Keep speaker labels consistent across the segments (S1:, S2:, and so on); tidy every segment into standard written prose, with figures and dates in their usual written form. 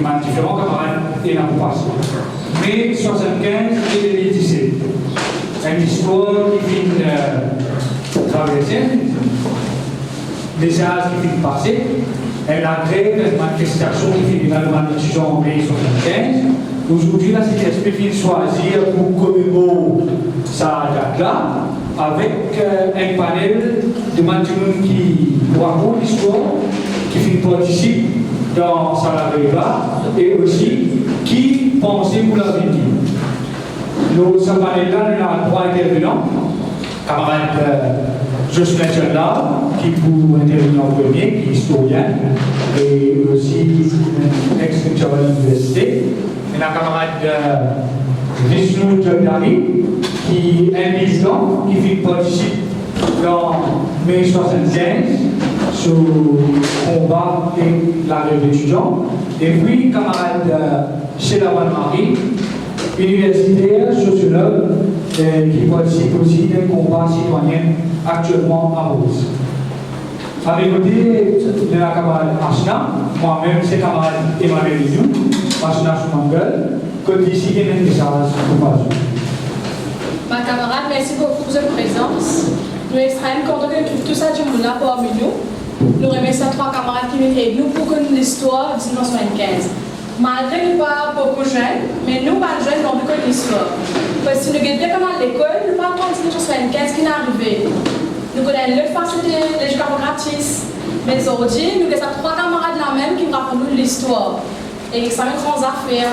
S1: qui m'a différents camarades et n'a pas passé. Mais 75 et 2017, une histoire qui vient traverser, les âges qui viennent passer, et la grève, la manifestation qui vient également en mai 75. Aujourd'hui, la CTSP vient choisir pour commémorer sa date-là avec un panel de gens qui racontent l'histoire, qui participent dans sa grève-là et aussi qui pensent pour l'avenir. Dans ce panel-là, nous avons 3 intervenants. Camarade Jocelyn Chandler, qui pour intervenir en premier, qui est historien, et aussi ex-lecturer à l'université. Et la camarade Vishnu Jagdari, qui est un militant, qui participe dans mai 75 sur le combat et la grève étudiante. Et puis, camarade Sheila Marie, universitaire, sociologue, qui participe aussi d'un combat citoyen actuellement à Maurice. À mes côtés de la camarade Ashna, moi-même, c'est camarade Emmanuel Lidou, Ashna Schumacher, côté ici, il y a un message pour vous.
S2: Ma camarade, merci beaucoup pour votre présence. Nous extrêmement contents que tout ça, tu nous l'as parmi nous. Nous remercions 3 camarades qui viennent aider nous pour connaître l'histoire de 1975. Malgré nous pas beaucoup jeunes, mais nous, pas jeunes, on connaît l'histoire. Parce que nous regardons bien comment à l'école, nous pas en 1975 qui est arrivé. Nous connaissons le fait c'était l'éducation gratis. Mais aujourd'hui, nous avons 3 camarades là même qui nous racontent l'histoire. Et ça met grandes affaires.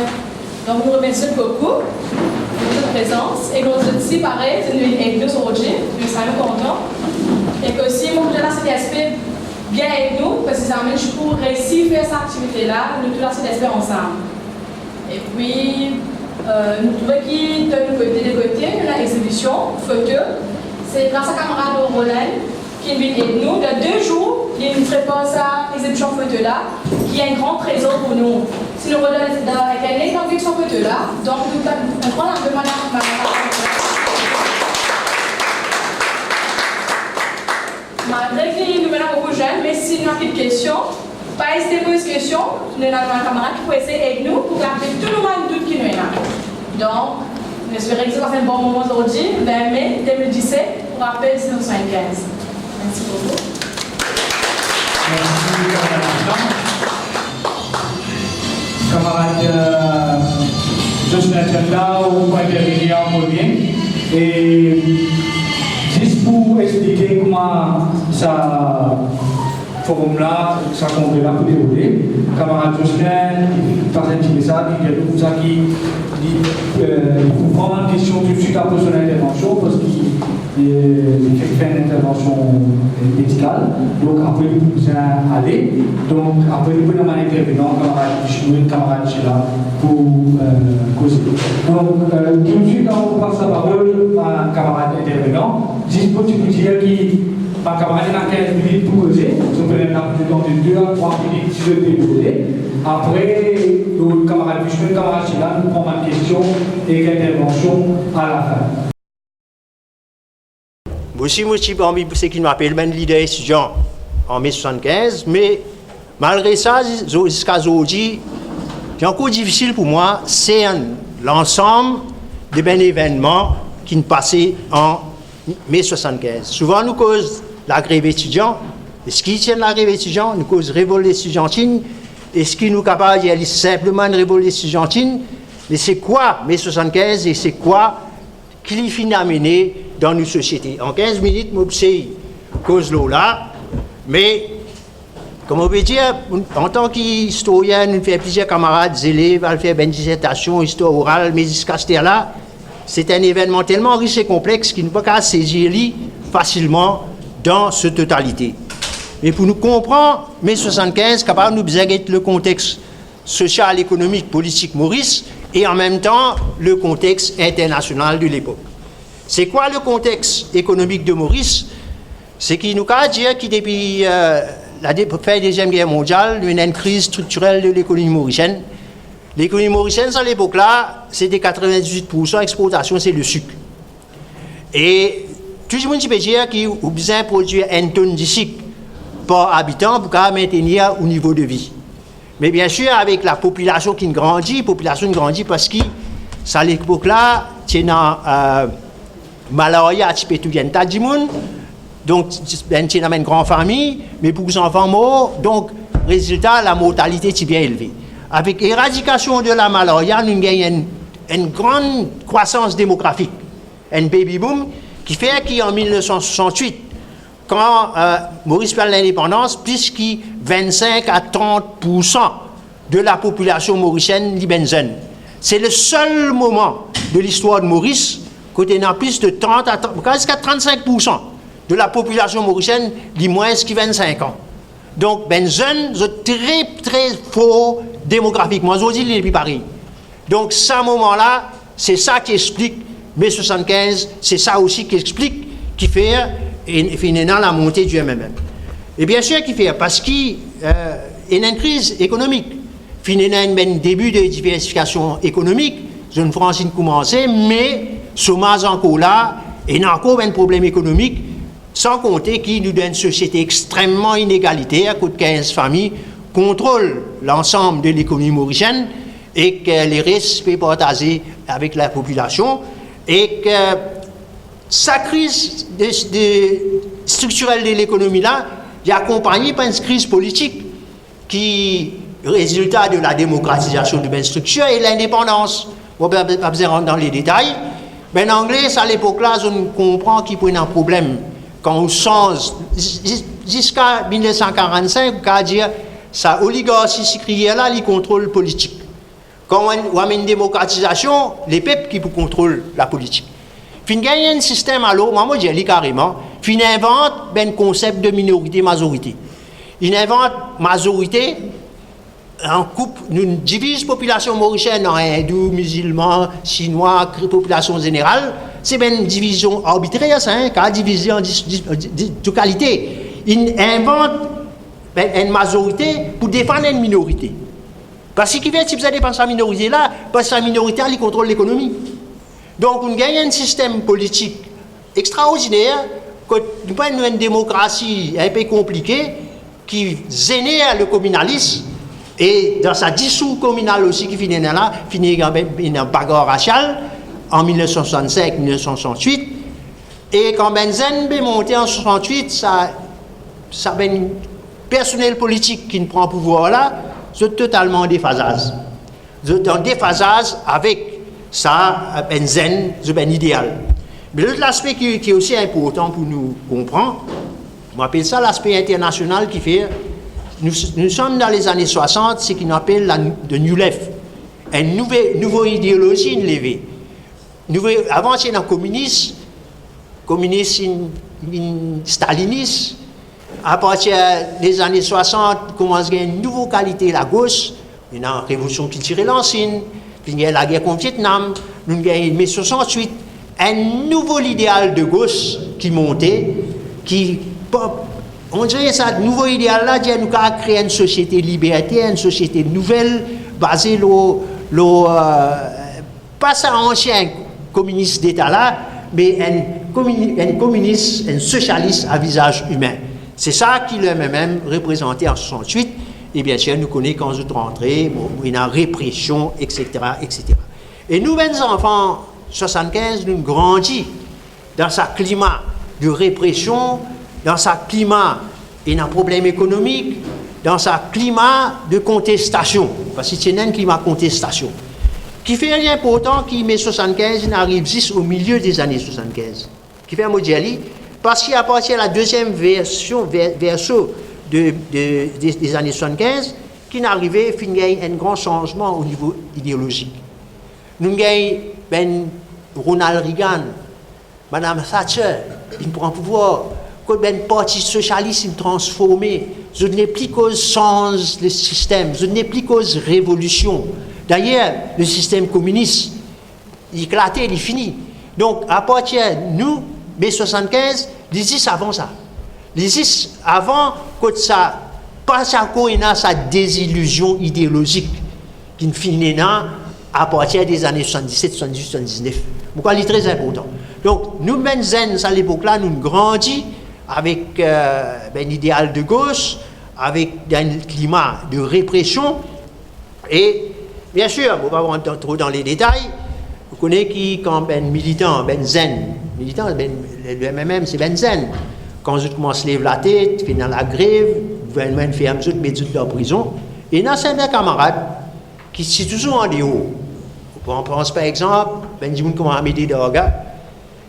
S2: Donc nous remercions beaucoup de votre présence. Et nous aussi, pareil, c'est nous avec nous aujourd'hui. Nous sommes contents. Et que aussi, mon de la CTSP bien avec nous, parce que ça amène pour réussir à faire cette activité-là, nous tous la CTSP ensemble. Et puis, nous trouvons qu'il de côté, nous avons l'exhibition, photo. C'est grâce à camarade Roland qui vient avec nous. De 2 jours, il nous prépare cette exhibition photo-là, qui est un grand trésor pour nous. Si nous Roland est avec un exhibition photo-là, donc nous prenons un peu madame. Malgré que nous venons beaucoup jeunes, mais si nous avons des questions, pas hésiter à poser des questions. Nous avons un camarade qui peut essayer avec nous pour garder tout le monde doute qui nous est là. Donc, j'espère que ça va faire un bon moment aujourd'hui, 20 mai 2017, pour rappel 1975. Merci beaucoup.
S1: Merci, camarade Jocelyn Chandler, vous pouvez intervenir en premier. Et juste pour expliquer comment ça forum-là, ça congrès-là peut dérouler, camarade Jocelyn, il passe un petit message, il y a tout ça qui il faut prendre en question tout de suite après son intervention parce qu'il fait une intervention médicale. Donc après, il vous a aller. Donc après, il peut avoir un intervenant, camarade Vishnu, camarade Sheila, pour causer. Donc tout de suite, on passe la parole à un camarade intervenant. Juste pour vous dire qu'il ma camarade a 15 minutes pour causer. Je peux aller dans 2 à 3 minutes si je déroule. Après, le camarade Vishnu, le camarade Sheila, nous prendrons une question et une intervention à la fin.
S3: Moi aussi, parmi ceux qui m'appellent ben leader étudiant en mai 75, mais malgré ça, jusqu'à aujourd'hui, c'est encore difficile pour moi, c'est l'ensemble des ben événements qui nous passaient en mai 75. Souvent, nous cause la grève étudiante. Et ce qui tient la grève étudiante, nous cause révolte étudiantine. Et ce qui nous capable de dire simplement une révolte étudiantine, mais c'est quoi mai 75 et c'est quoi qui finit à mener dans nos sociétés. En 15 minutes, je sais cause là, mais comme on peut dire, en tant qu'historien, nous faisons plusieurs camarades, élèves, à faire une dissertation, histoire orale, mais jusqu'à ce là, c'est un événement tellement riche et complexe qu'il ne peut pas saisir facilement dans sa totalité. Mais pour nous comprendre, mai 75, capable de nous besoin le contexte social, économique, politique Maurice et en même temps le contexte international de l'époque. C'est quoi le contexte économique de Maurice? C'est qu'il nous a dit que depuis la Deuxième Guerre mondiale, il y a une crise structurelle de l'économie mauricienne. L'économie mauricienne, à l'époque-là, c'était 98% exportation, c'est le sucre. Et tout le monde peut dire qu'il a besoin de produire 1 tonne de sucre par habitant pour maintenir au niveau de vie. Mais bien sûr, avec la population qui grandit parce que, à l'époque-là, il y a malaria, il y a du monde, donc il y a une grande famille, mais pour les enfants morts, donc, résultat, la mortalité est bien élevée. Avec l'éradication de la malaria, nous gagnons une grande croissance démographique, un baby boom, qui fait qu'en 1968, quand Maurice perd l'indépendance, plus que 25 à 30% de la population mauricienne est jeune. C'est le seul moment de l'histoire de Maurice où il y a plus de 30 à 35% de la population mauricienne qui moins que 25 ans. Donc, jeunes sont très, très fort démographiquement. Aujourd'hui, il n'est plus pareil. Donc, ce moment-là, c'est ça qui explique mai 75, c'est ça aussi qui explique, qui fait finalement la montée du MMM. Et bien sûr, qui fait, parce qu'il y a une crise économique, finalement, un début de diversification économique, jeune France a commencé, mais chômage encore là, et il y a encore un problème économique, sans compter qu'il nous donne une société extrêmement inégalitaire, à 15 familles, contrôle l'ensemble de l'économie mauricienne, et que les risques sont partagés avec la population, et que sa crise structurelle de l'économie-là est accompagnée par une crise politique qui est résultat de la démocratisation de la structure et l'indépendance. On ne va pas rentrer dans les détails, mais en anglais, à l'époque-là, on comprend qu'il y a un problème. Quand on change, jusqu'à 1945, on peut dire que ça oligarchie sucrière-là, il contrôle la politique. Quand on a une démocratisation, les peuples qui contrôlent la politique. Puis il y a un système, alors, moi je dis carrément, puis il invente un concept de minorité-majorité. Il invente majorité, en couple, nous divise la population mauricienne en hindous, musulmans, chinois, population générale. C'est une division arbitraire, ça, qui a divisé en deux qualités. Il invente une majorité pour défendre une minorité. Parce qu'il fait, si vous allez penser à la minorité là, parce que la minorité, elle contrôle l'économie. Donc, on gagne un système politique extraordinaire, nous avons une démocratie un peu compliquée, qui génère le communalisme, et dans sa dissolution communale aussi, qui finit là, finit dans une bagarre raciale, en 1965-1968, et quand Benzen est monté en 1968, ça a un personnel politique qui ne prend pouvoir là, c'est totalement en déphasage. C'est en déphasage avec ça, Benzen, c'est un idéal. Mais l'autre aspect qui est aussi important pour nous comprendre, on appelle ça l'aspect international qui fait, nous sommes dans les années 60, ce qu'on appelle le New Left, une nouvelle idéologie levée. Avant, c'était un communiste, staliniste. À partir des années 60, commence à gagner une nouvelle qualité la gauche. Il y a une révolution culturelle l'ancienne, puis il y a la guerre contre le Vietnam, nous avons mai 68, un nouveau idéal de gauche qui montait, qui, on dirait ça, ce nouveau idéal-là, nous avons créé une société libertaire, une société nouvelle, basée pas ça ancien communiste d'État-là, mais un communiste, un socialiste à visage humain. C'est ça qu'il a même représenté en 68, et bien sûr, nous connaissons quand nous sommes rentrés, il y a une répression, etc., etc. Et nous, les enfants, 75, nous grandissons dans ce climat de répression, dans ce climat, il y a un problème économique, dans ce climat de contestation, parce qu'il y a un climat de contestation, qui fait rien important qui met 75, il arrive juste au milieu des années 75, qui fait un modèle, parce qu'il appartient à la deuxième version des années 75, qui n'arrivait à un grand changement au niveau idéologique. Nous avons Ronald Reagan, Madame Thatcher, il prend pouvoir, quand le parti socialiste est transformé, je n'ai plus cause change le système, je n'ai plus cause révolution. D'ailleurs, le système communiste, il est éclaté, il est fini. Donc, à partir de nous, mai 75, l'ISIS avant ça. L'ISIS avant, quand ça passe encore, il y a sa désillusion idéologique qui finit à partir des années 77, 78, 79. Pourquoi il est très important. Donc, nous-mêmes, à l'époque-là, nous grandissons avec un idéal de gauche, avec un climat de répression. Et bien sûr, on ne va pas rentrer trop dans les détails. Vous connaissez qui, quand ben militant, ben zen, militant, ben, le MMM, c'est ben zen. Quand je commence à lever la tête, fait dans la grève, le gouvernement fait un peu de mettre en prison. Et dans certains camarades qui sont toujours en déhaut. On pense par exemple, ben dis-moi comment Amédée Dorga,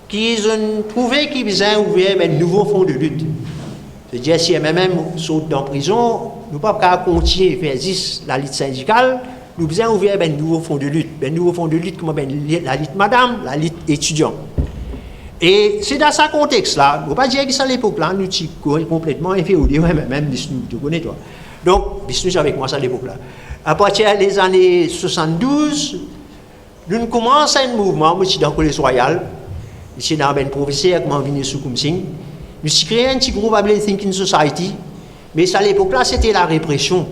S3: qui ont trouvé qu'ils ont ouvert un nouveau fonds de lutte. C'est-à-dire, si MMM saute dans la prison, nous ne pouvons pas continuer à faire 10 la lutte syndicale, nous avons ouvert un nouveau fonds de lutte. Un nouveau fonds de lutte, comme la lutte madame, la lutte étudiant. Et c'est dans ce contexte-là, il ne faut pas dire que c'est à l'époque-là, nous sommes complètement inféodés, même tu connais toi. Donc, Bisnou avec moi à l'époque-là. À partir des années 72, nous commençons un mouvement, moi je suis dans le Collège Royal, je suis dans un professeur qui m'a venu sous Kumsing. Nous avons créé un petit groupe appelé Thinking Society, mais à l'époque-là, c'était la répression.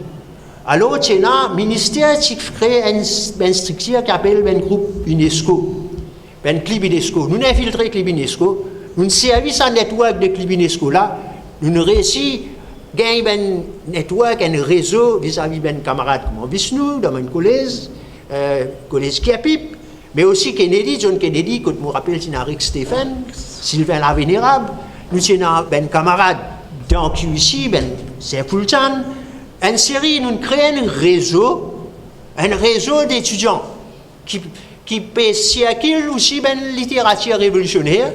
S3: Alors, il y a un ministère qui crée une structure qui appelle un groupe UNESCO, un club UNESCO. Nous avons infiltré le club UNESCO, nous avons servi ce network de club UNESCO là, nous avons réussi à gagner un network, un réseau vis-à-vis de camarades comme Bisnou, dans un collège Kiapip, mais aussi Kennedy, John Kennedy, quand je me rappelle, c'est Rick Stephen, Sylvain la Vénérable. Nous avons des camarades dans QIC, c'est Fulton. Une série, nous créons un réseau d'étudiants qui peut circuler aussi une littérature révolutionnaire,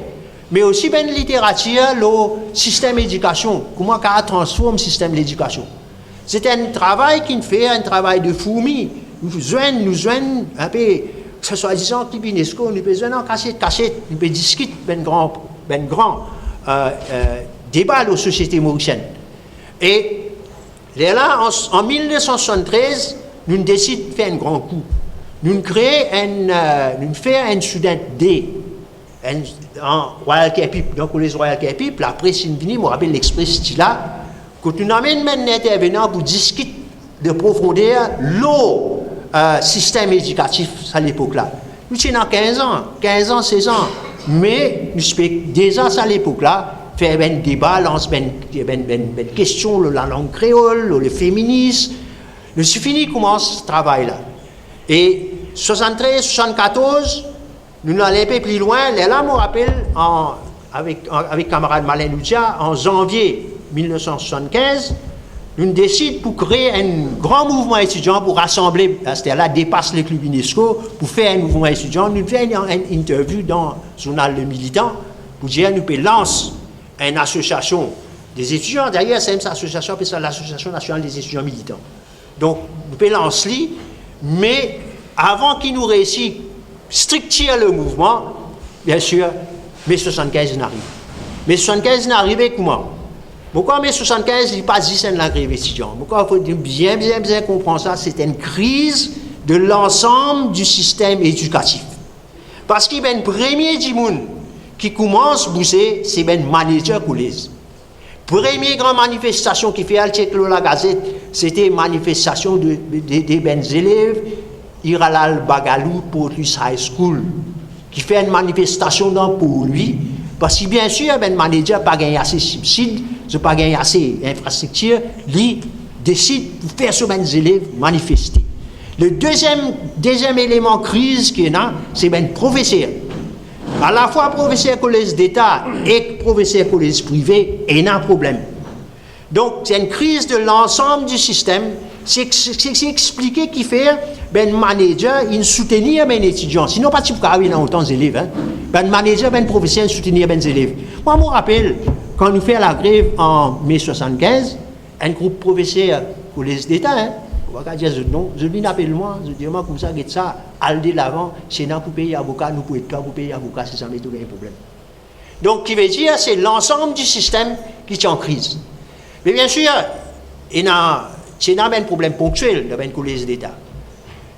S3: mais aussi une littérature, le système d'éducation. Comment on transforme le système d'éducation. C'est un travail qui fait un travail de fourmi. Nous joignons un peu, que ce soit disant que l'UNESCO, nous besoin cachette, nous pouvons discuter d'un grand débat de la société mauricienne. Et là, en 1973, nous décidons de faire un grand coup. Nous faisons un student day en Royal Capip, donc les Royal Capip, la presse est venue, je me rappelle l'Express là, quand nous amènons un intervenant pour discuter de profondeur le système éducatif à l'époque-là. Nous sommes dans 15 ans, 16 ans, mais nous sommes déjà à l'époque-là, faire un débat, lancer une question, la langue créole, le féminisme. Nous sommes fini commence ce travail-là. Et 73, 74, nous allons un peu plus loin. Là, je me rappelle, avec camarade Malin Oudia, en janvier 1975, nous décidons pour créer un grand mouvement étudiant pour rassembler, c'est-à-dire là, dépasse les clubs UNESCO, pour faire un mouvement étudiant. Nous faisons une interview dans le journal Le Militant pour dire nous pouvons lancer une association des étudiants. D'ailleurs, c'est une association, c'est l'Association nationale des étudiants militants. Donc, nous pouvons lancer, mais avant qu'il nous réussisse structurer le mouvement, bien sûr, mai 75 n'arrive. Mai 75 n'arrive comment? Pourquoi mai 75 il passe 10 ans de la grève étudiante? Pourquoi il faut bien comprendre ça? C'est une crise de l'ensemble du système éducatif. Parce qu'il y a un premier dimoun qui commence à bouger, c'est un manager collège. Première grande manifestation qui fait l'article de la Gazette, c'était une manifestation des élèves Iralal Bagalou pour lui High School, qui fait une manifestation pour lui, parce que bien sûr, un manager n'a pas gagné assez de subsides, n'a pas gagné assez d'infrastructures, lui décide de faire sur les élèves manifester. Le deuxième élément crise qu'il y a, c'est un professeur. À la fois professeur collège d'État et professeur collège privé, il y a un problème. Donc, c'est une crise de l'ensemble du système. C'est expliqué qu'il fait un manager, il soutenir les étudiants. Sinon, pas de travail dans autant d'élèves. Un manager, un professeur, soutenir les élèves. Moi, je me rappelle, quand nous faisons la grève en mai 75, un groupe professeur collège d'État, on va dire non, je viens d'appeler moi, je dis moi comme ça, aller de l'avant, c'est non pour payer avocat, nous pouvons pas pour payer avocat, c'est ça, mais tout un problème. Donc, qui veut dire, c'est l'ensemble du système qui est en crise. Mais bien sûr, c'est un problème ponctuel dans un collège d'État.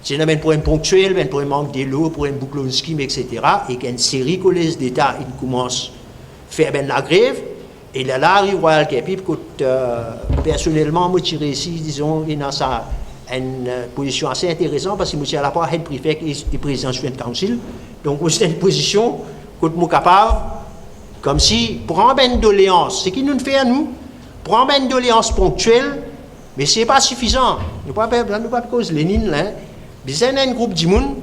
S3: C'est un problème ponctuel, un problème manque d'élo, problème Bouklonski, etc. Et qu'il y a une série de collèges d'État qui commencent à faire la grève. Et là, arrive Royal Capip, personnellement, moi, je ici, disons, il y a une position assez intéressante parce que je suis à la fois head prefect et président du Student Council. Donc, c'est une position que je suis capable, comme si, prendre une doléance, ce qui nous fait à nous, prendre une doléance ponctuelle, Mais ce n'est pas suffisant. Nous ne pas cause Lénine, là. Mais c'est un groupe de monde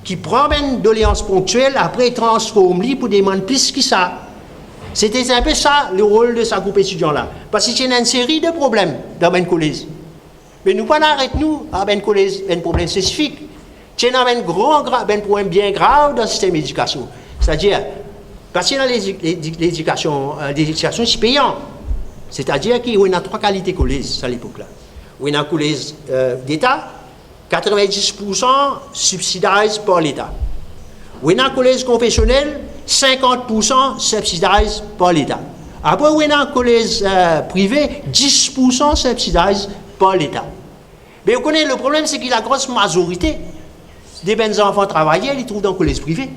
S3: qui prend une doléance ponctuelle, après transforme pour demander plus que ça. C'était un peu ça, le rôle de ce groupe étudiant-là. Parce qu'il y a une série de problèmes dans le collège. Mais nous pas arrêter nous à un collège, un problème spécifique. Il y a un problème bien grave dans le système d'éducation. C'est-à-dire, parce que dans l'éducation, c'est payant. C'est-à-dire qu'il y a 3 qualités de collège à l'époque-là. Il y a un collège d'État, 90% subsidisé par l'État. Il y a un collège confessionnel, 50% subsidisé par l'État. Après, il y a un collège privé, 10% subsidisé par l'État. Mais vous connaissez, le problème, c'est que la grosse majorité des bons enfants travaillés, ils trouvent dans le collège privé.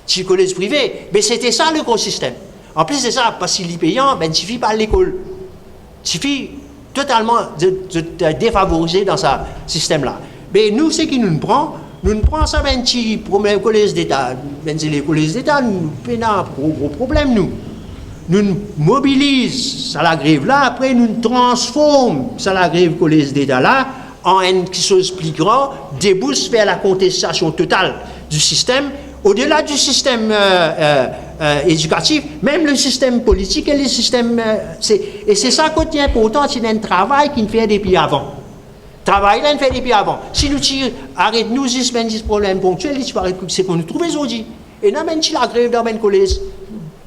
S3: Si le collège privé, mais c'était ça le gros système. En plus de ça, parce qu'il est payant, ben, il suffit pas à l'école. Il suffit totalement de défavoriser dans ce système-là. Mais nous, ce qui nous prend ça, ben, petit problème collège d'État. Ben, les collèges d'État, nous avons un gros problème, nous. Nous mobilisons ça la grève là, après nous transformons ça la grève collège d'État là en une chose plus grande, débouche vers la contestation totale du système, au-delà du système éducatif, même le système politique et le système... et c'est ça qui est important, c'est un travail qui nous fait depuis avant. Travail là, nous fait depuis avant. Si nous arrêtons juste des problèmes ponctuels, c'est qu'on nous trouve aujourd'hui. Et nous même si la grève dans le collège,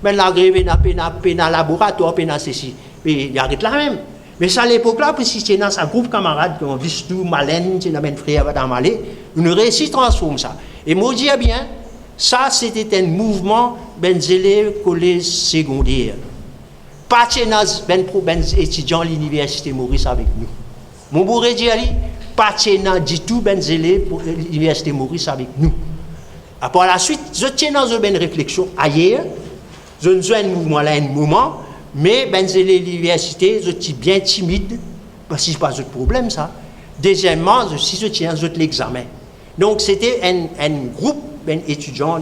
S3: mais la grève est dans le laboratoire, dans ceci. Mais il arrête là même. Mais ça à l'époque là, parce que c'est dans un groupe de camarades qui ont vu tout, Malène, c'est dans un frère dans Malais, nous réussissons à transformer ça. Et moi je dis bien, ça c'était un mouvement des élèves collège secondaire. Pas de étudiants de l'université Maurice avec nous. Mon bourré dit, pas du tout des élèves de l'université Maurice avec nous. Après la suite, je tiens dans une réflexion ailleurs. Je ne suis un mouvement là, un moment, mais l'université, je suis bien timide, parce que ce n'est pas un problème, ça. Deuxièmement, je tiens l'examen. Donc, c'était un groupe d'étudiants,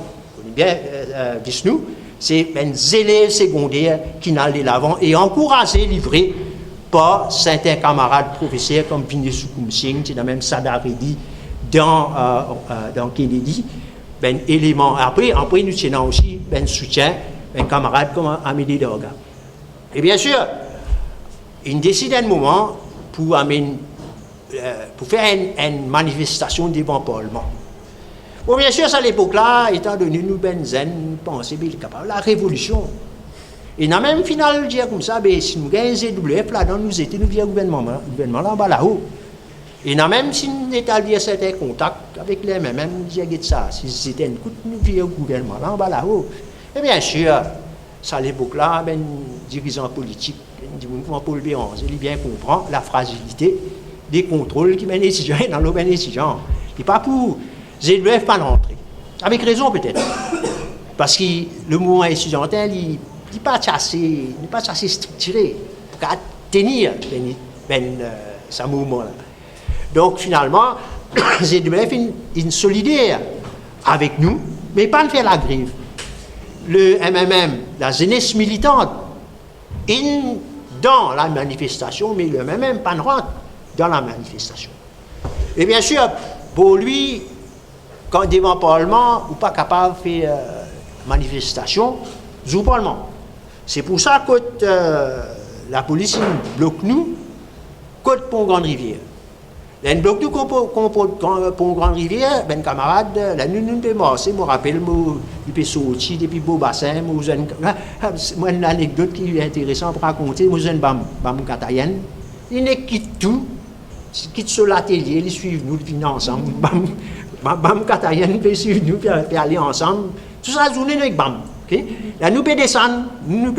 S3: bien nous, c'est des élèves secondaires qui n'allaient l'avant et encouragés, livrés par certains camarades professeurs comme Vinesu Kumsing, c'est même Sadaredi dans Kennedy. Élément. Après, nous tenons aussi soutien. Un camarade comme Amélie Dorga. Et bien sûr, il décide un moment pour faire une manifestation devant le Parlement. Bon, bien sûr, à l'époque-là, étant donné nous, nous pensons capable la révolution. Et dans même final, dire comme ça, si nous gagnons ZWF, là-dedans, nous étions le gouvernement là-bas là-haut. Et même si nous établions certains contacts avec les mêmes, nous disions ça, si c'était un coup, nous viens au gouvernement là-bas là-haut. Et bien sûr, ça à l'époque-là, dirigeant politique, du mouvement Paul Bérange, il bien comprend la fragilité des contrôles qui mènent les étudiants dans le domaine étudiant. Et pas pour ZWF pas rentrer. Avec raison peut-être. Parce que le mouvement étudiantin, il n'est pas assez structuré pour tenir ce mouvement-là. Donc finalement, ZWF est solidaire avec nous, mais pas de faire la grève. Le MMM, la jeunesse militante, est dans la manifestation, mais le MMM pas rentre dans la manifestation. Et bien sûr, pour lui, quand devant le Parlement, ou pas capable de faire manifestation, du Parlement. C'est pour ça que la police bloque nous, côte Pont-Grande-Rivière. Elle bloque nous Pont-Grande-Rivière, ben camarade, la nous peut marcher, je me rappelle, il peut sortir depuis Beau-Bassin, moi une anecdote qui est intéressante pour raconter, moi j'ai une bam Katayen, il quitte tout, quitte sur l'atelier, ils suivent nous, ils viennent ensemble, bam Katayen, ils suivent nous, puis aller ensemble, toute la journée avec bam. Okay? Là, nous pouvons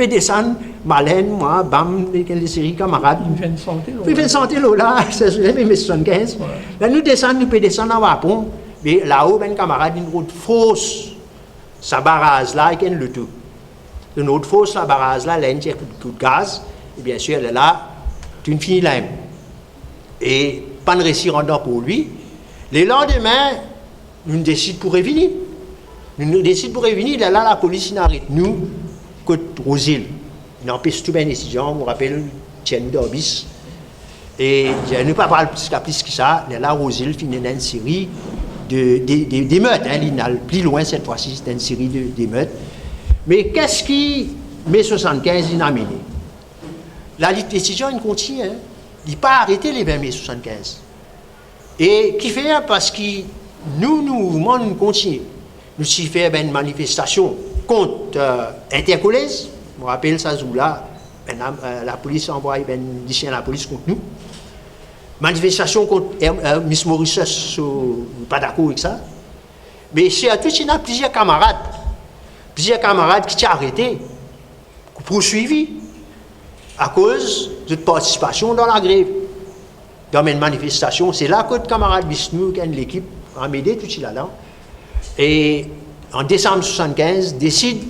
S3: descendre, Malène, moi, bam, les séries camarades. Ils viennent santé là, c'est mes 75. Là, nous pouvons descendre en Wapon, mais là-haut, ben camarade, une route fausse, sa barrage là, il y a le tout. Une autre fausse, la barrage là, il y a un coup de gaz, et bien sûr, elle est là, tu finis là. Et pas de récit rendant pour lui. Le lendemain, nous décidons pour revenir. Nous décidons pour revenir, là, la police n'arrête nous, côte Rosil. Il empêche tout bien les étudiants, on me rappelle, Tien d'Orbis. Et je ne pas parler plus que ça, là, Rosil finit une série d'émeutes. Hein, il n'a plus loin cette fois-ci, c'est une série d'émeutes. Mais qu'est-ce qui, mai 75, il a amené? La lutte d'étudiants, il continue. Hein. Il n'a pas arrêté les 20 mai 75. Et qui fait? Parce que nous continuons. Nous avons fait une manifestation contre Intercollège. Je me rappelle ça, là, la police a envoyé la police contre nous. Manifestation contre Miss Mauritius, pas d'accord avec ça. Mais surtout, il y a plusieurs camarades qui sont arrêtés, poursuivis, à cause de participation dans la grève. Dans une manifestation, c'est là que le camarade Vishnu, qui est l'équipe, a aidé tout cela là. Et en décembre 1975, décide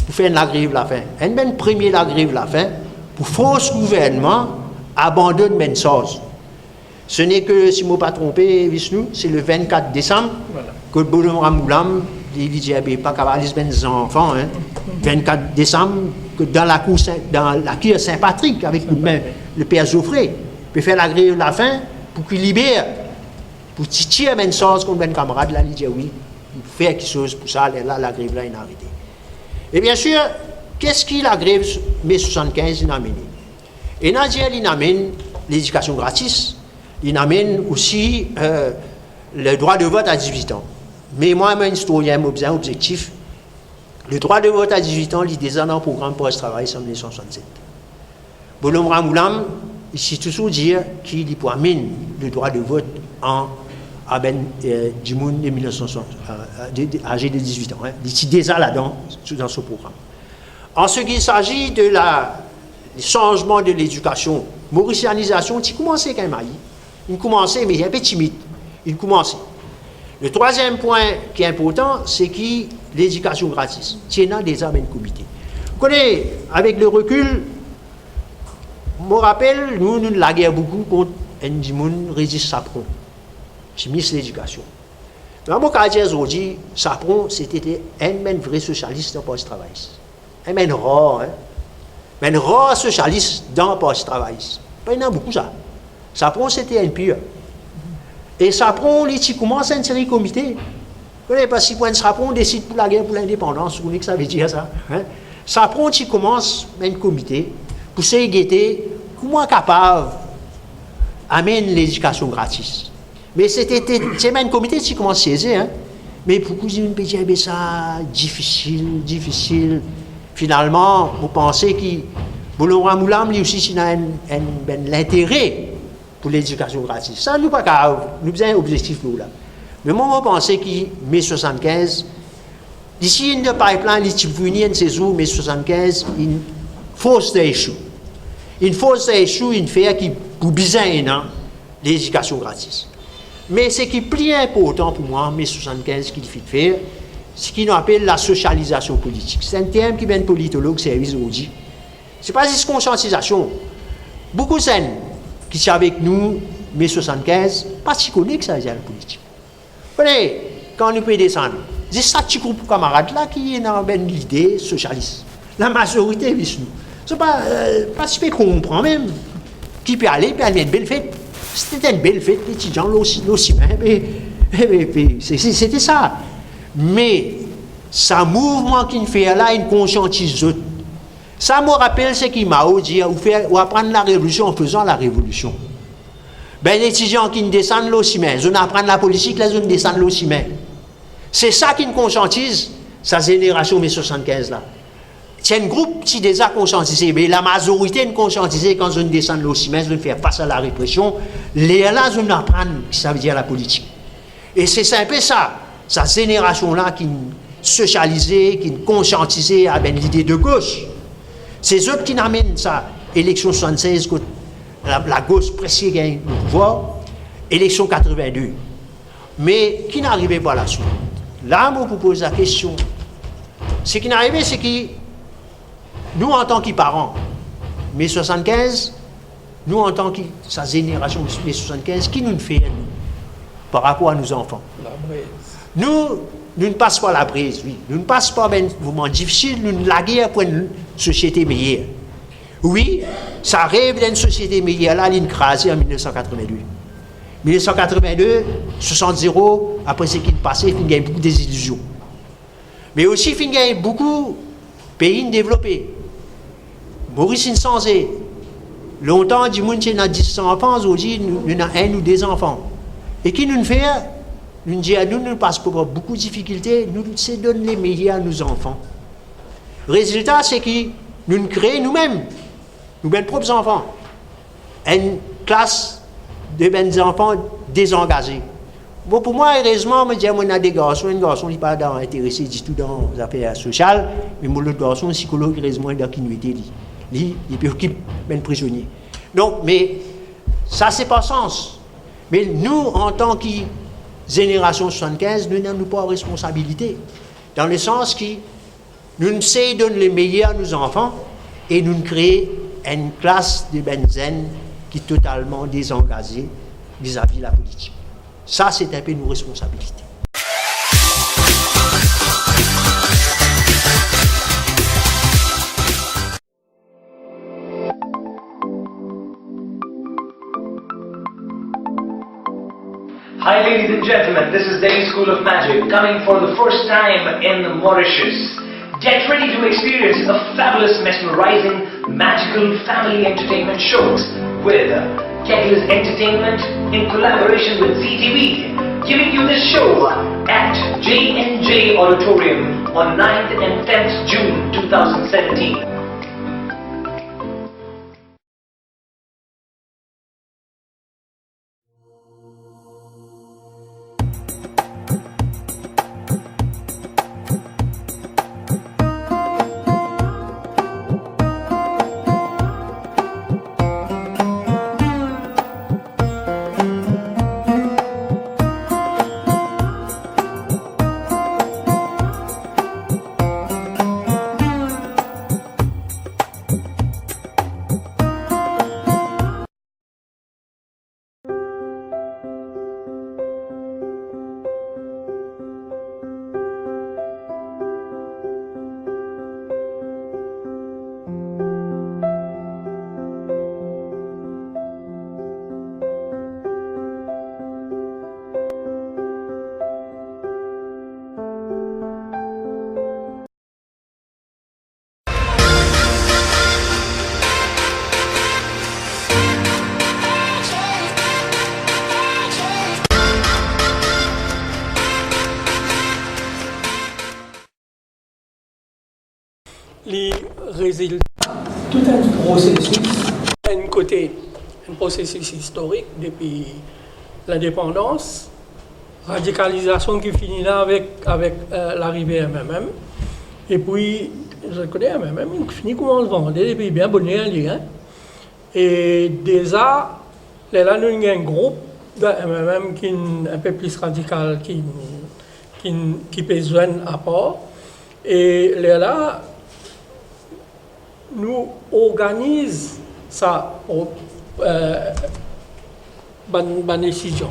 S3: de faire la grève la fin. Un premier la grève la fin, pour force gouvernement abandonne même chose. Ce n'est que, si je ne me pas trompé, Vishnu, c'est le 24 décembre que le bonhomme Ramoulam, il dit pas cavalier des enfants, hein, 24 décembre, que dans la cour Saint-Patrick, avec le père Geoffrey, peut faire la grève la fin pour qu'il libère, pour tirer une chose contre un camarade, là, il dit oui, il fait quelque chose pour ça, là, la grève là, il a arrêté. Et bien sûr, qu'est-ce que la grève mai 75 il a amené? Et Nadia, il amène l'éducation gratis. Il amène aussi le droit de vote à 18 ans. Mais moi, un historien, un objectif, le droit de vote à 18 ans, il est déjà dans le programme post-travail en 1967. Bonhomme Ramoulam, ici toujours dire qu'il peut amener le droit de vote à du monde de 1960, âgé de 18 ans. Hein. Il est déjà là-dedans, dans ce programme. En ce qui s'agit de le changement de l'éducation, mauricianisation, il commençait quand même. Il commençait, mais il est un peu timide. Il commençait. Le troisième point qui est important, c'est que l'éducation gratis. C'est dans des armes comité. Vous connaissez, avec le recul, je me rappelle, nous la guerre beaucoup contre Ndimoun Régis Sapron, qui mise l'éducation. Dans mon cas, aujourd'hui, Sapron, c'était un vrai socialiste dans le post-travail. Un rare, hein? Un rare socialiste dans le post-travail. Il y en a beaucoup ça. Sapron, c'était un pire. Et Sapron, il commence à une série de comités. Parce que Sapron décide pour la guerre pour l'indépendance, vous voyez que ça veut dire ça. Hein? Sapron, il commence un comité pour se guetter comment capable d'amener l'éducation gratis. Mais c'est un comité qui commence à saisir. Hein? Mais pourquoi vous dites ça difficile. Finalement, vous pensez que Boulon Moulam, lui aussi, il a l'intérêt pour l'éducation gratis. Ça, nous pas grave. Nous avons un objectif là. Mais moi, je pense que mai 75, d'ici une pipeline, il peut venir une saison, mai 75, une force d'échou. Une force d'échou, une fait qui pour besoin l'éducation gratis. Mais ce qui est plus important pour moi, mai 75, qu'il faut faire, c'est ce qu'on appelle la socialisation politique. C'est un terme qui vient de politologue, service aujourd'hui. Ce n'est pas juste conscientisation. Beaucoup de gens qui sont avec nous, mai 75, pas si connus que ça, c'est la politique. Vous voyez, quand nous pouvons descendre, c'est ça petit groupe de camarades là qui est dans l'idée socialiste. La majorité, Vishnu. C'est pas si peu qu'on comprend même. Qui peut aller, une belle fête. C'était une belle fête, les étudiants, c'était ça. Mais, ce mouvement qu'il fait là, il conscientise. Ça me rappelle ce qu'il m'a dit, ou apprendre la révolution en faisant la révolution. Ben, les étudiants qui descendent l'Ocimène, ils apprennent la politique, là, ils descendent l'Ocimène. C'est ça qui nous conscientise, sa génération mai 75 là. C'est un groupe qui déjà conscientisé, mais la majorité est conscientisée quand ils descendent l'Ocimène, ils font face à la répression. Les là, ils apprennent ce que ça veut dire la politique. Et c'est un peu ça, sa génération là qui socialisée, qui conscientisée avec l'idée de gauche. C'est eux qui amènent ça. Élection 76, la gauche presque gagne le pouvoir. Élection 82. Mais qui n'arrivait pas là-dessus? Là, moi, je vous pose la question. Ce qui n'arrivait, c'est que nous, en tant que parents, mai 75, nous, en tant que sa génération mai 75, qui nous fait par rapport à nos enfants? Nous ne passons pas la brise, oui. Nous ne passons pas un moment difficile, nous ne la guerre pour une société meilleure. Oui, ça rêve d'une société meilleure, là, l'écrasé en 1982. 1982, 60-0, après ce qui est passé, il y a beaucoup de désillusions. Mais aussi, il y a beaucoup de pays développés. Maurice Insensé, longtemps, du monde qui a 10 enfants, aujourd'hui, nous avons un ou deux enfants. Et qui nous fait, nous dit à nous, nous passons pour beaucoup de difficultés, nous donnons les meilleurs à nos enfants. Le résultat, c'est que nous créons nous-mêmes, nos propres enfants, une classe de bons enfants désengagés. Bon, pour moi, heureusement, je dis, on a des garçons, un garçon n'est pas intéressé du tout dans les affaires sociales, mais mon autre garçon, psychologue, heureusement, il a qui nous dit. Il préoccupe les prisonniers. Donc, mais ça, c'est pas sens. Mais nous, en tant que génération 75, nous n'avons pas de responsabilité. Dans le sens que nous essayons de donner les meilleurs à nos enfants et nous créons une classe de benzène qui est totalement désengagée vis-à-vis de la politique. Ça, c'est un peu nos responsabilités.
S4: Hi ladies and gentlemen, this is Delhi School of Magic coming for the first time in Mauritius. Get ready to experience a fabulous, mesmerizing, magical family entertainment shows with Kettler's Entertainment in collaboration with ZTV, giving you this show at J&J Auditorium on 9th and 10th June 2017.
S5: Les résultats, tout un processus, un processus historique depuis l'indépendance, radicalisation qui finit là avec l'arrivée MMM, et puis, je connais MMM, qui finit comment on se vendait, depuis bien bonnet à lire, et déjà, là, nous avons un groupe de MMM qui est un peu plus radical, qui peut joindre à part, et là, nous organisons ça pour bonne décision.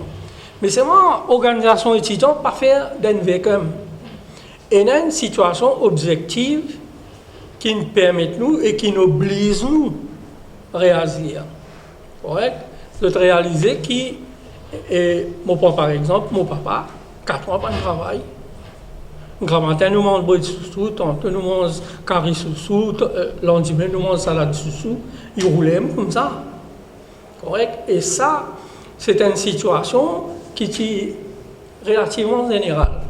S5: Mais c'est moi, organisation étudiante, pas faire d'un véhicule. Et il y a une situation objective qui nous permet nous et qui nous oblige nous à réagir. Correct? De réaliser qui, mon papa par exemple, mon papa, 4 ans pas de travail. Grand-matin, nous mangeons brûle sous-sous, tantôt nous mangeons curry sous-sous, lendemain nous mangeons salade sous-sous, ils roulaient comme ça. Correct? Et ça, c'est une situation qui est relativement générale.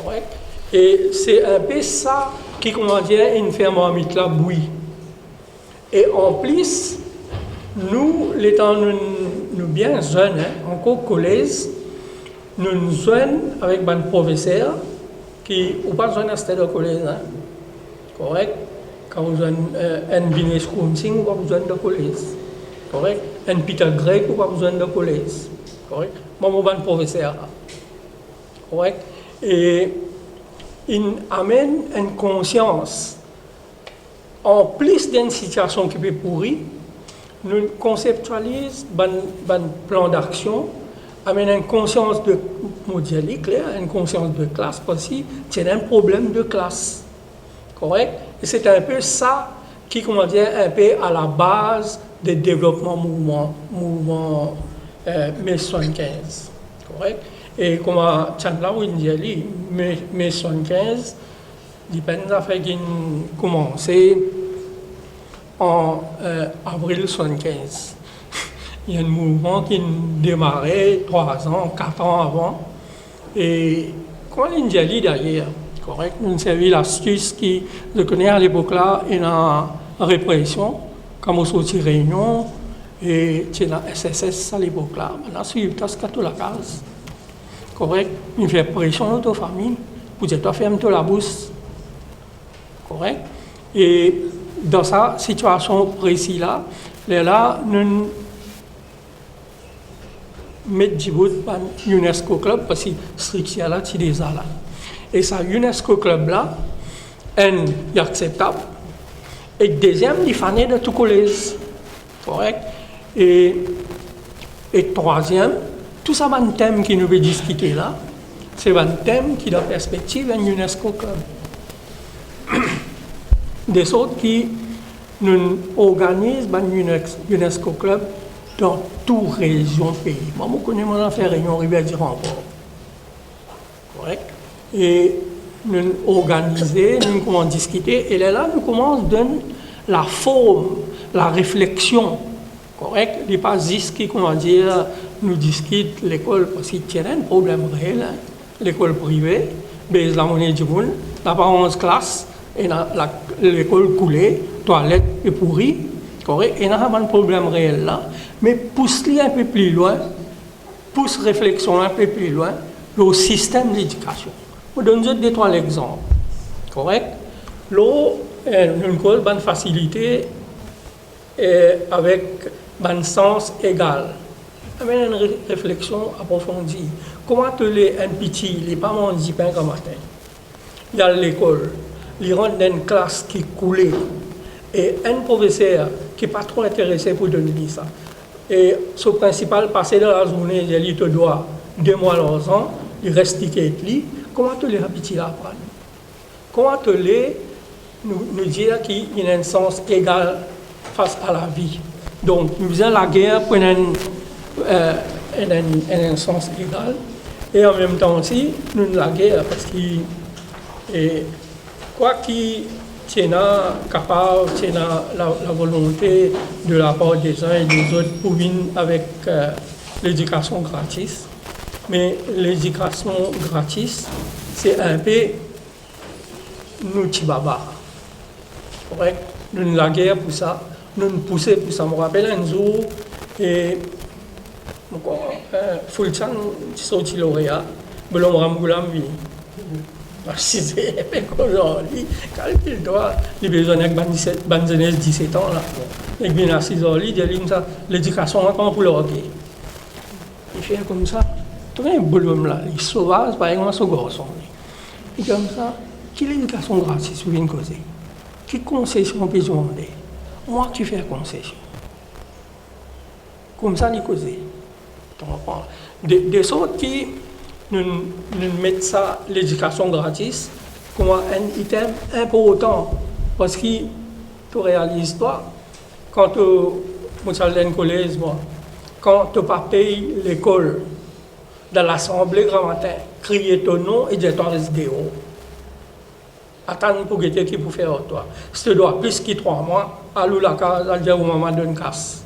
S5: Correct? Et c'est un peu ça qui, comment dire, une ferme en mitla bouillie. Et en plus, nous, les temps, nous bien jeunes, encore collège, nous nous joignons avec un professeur qui, ou pas besoin d'acheter de collège, correct? Quand vous avez un Binet Schoonsing, vous avez besoin de collège, correct? Un Peter Greg, vous avez besoin de collège, correct? Moi, je suis un professeur, correct? Et il amène une conscience, en plus d'une situation qui peut pourrir, nous conceptualisons un plan d'action, amène une conscience de mondialique, une conscience de classe, parce que c'est un problème de classe. Correct? Et c'est un peu ça qui, comment dire, un peu à la base des développements mouvement mai 75. Correct? Et comme Chandler Windiali, mai 75, il y a fait qu'il commencé en avril 75. Il y a un mouvement qui démarrait 3 ans, 4 ans avant. Et comment l'Indiali d'ailleurs, correct? Nous avons servi l'astuce qui, je connais à l'époque-là, et la répression, comme on sortit réunion, et c'est la SSS à l'époque-là. Maintenant, suivre tout la case. Correct? Il fait pression dans ta famille, pour dire, toi, ferme la bouche. Correct? Et dans sa situation précise-là, nous mettons du bout de UNESCO Club, parce que structure là, c'est déjà là. Et ça, UNESCO Club là, est acceptable. Et deuxième, il fallait de tout collège. Correct? Et troisième, tout ça, c'est un thème qui nous veut discuter là. C'est un thème qui, dans la perspective, est UNESCO Club. Des autres qui nous organisent un UNESCO Club dans toute région du pays. Moi, je connais mon affaire réunion Rivière-du-Remport. Correct? Et nous organiser, nous commençons à discuter, et là, nous commençons à donner la forme, la réflexion. Correct? Il n'est pas juste qui, comment dire, nous discute l'école, parce qu'il y a un problème réel, hein. L'école privée, mais la monnaie du monde, la pas 11 classes, et l'école coulée, toilette est pourrie, correct? Et il y a un problème réel là, mais pousse-le un peu plus loin, pousse réflexion un peu plus loin, le système d'éducation. Je donne juste 2-3 exemples, correct? L'eau, une bonne facilité avec un sens égal. Avec une réflexion approfondie. Comment te les un petit, les pas manger pain comme matin? Il y a l'école, il rentre dans une classe qui coulait. Et un professeur qui n'est pas trop intéressé pour donner ça. Et son principal, passer dans la journée, il te doit 2 mois dans an, il reste ticket. Comment te les petits apprendre? Comment te les nous dire qu'il y a un sens égal face à la vie? Donc, nous faisons la guerre pour un sens égal. Et en même temps aussi, nous la guerre parce que quoi qu'il y a capable, il y a la volonté de la part des uns et des autres pour venir avec l'éducation gratis. Mais l'éducation gratis, c'est un peu nous tibaba. Correct? Nous la guerre pour ça, nous pousser pour ça. Je me rappelle un jour, et Fulchan, sorti lauréat, Belom Ramgoulam, si c'est aujourd'hui, quand il doit, il a besoin de 17 ans, là. Et bien à 6 ans, il dit l'éducation, comment pour le hockey? Il fait comme ça. Tu vois un bonhomme là, il est sauvage, par exemple, ce garçon. Et comme ça, quelle éducation gratis vous venez causer? Quelle concession on peut demander? Moi, tu fais concession. Comme ça, il cause. Des autres qui nous mettent ça, l'éducation gratis, comme un item important. Parce que tu réalises toi, quand tu es dans le collège, quand tu n'as pas payé l'école, dans l'assemblée grand matin, crier ton nom et dire toi reste dehors. Attends pour que qui pour faire toi. Si tu dois plus que 3 mois, allô la case, à dire au maman donne casse.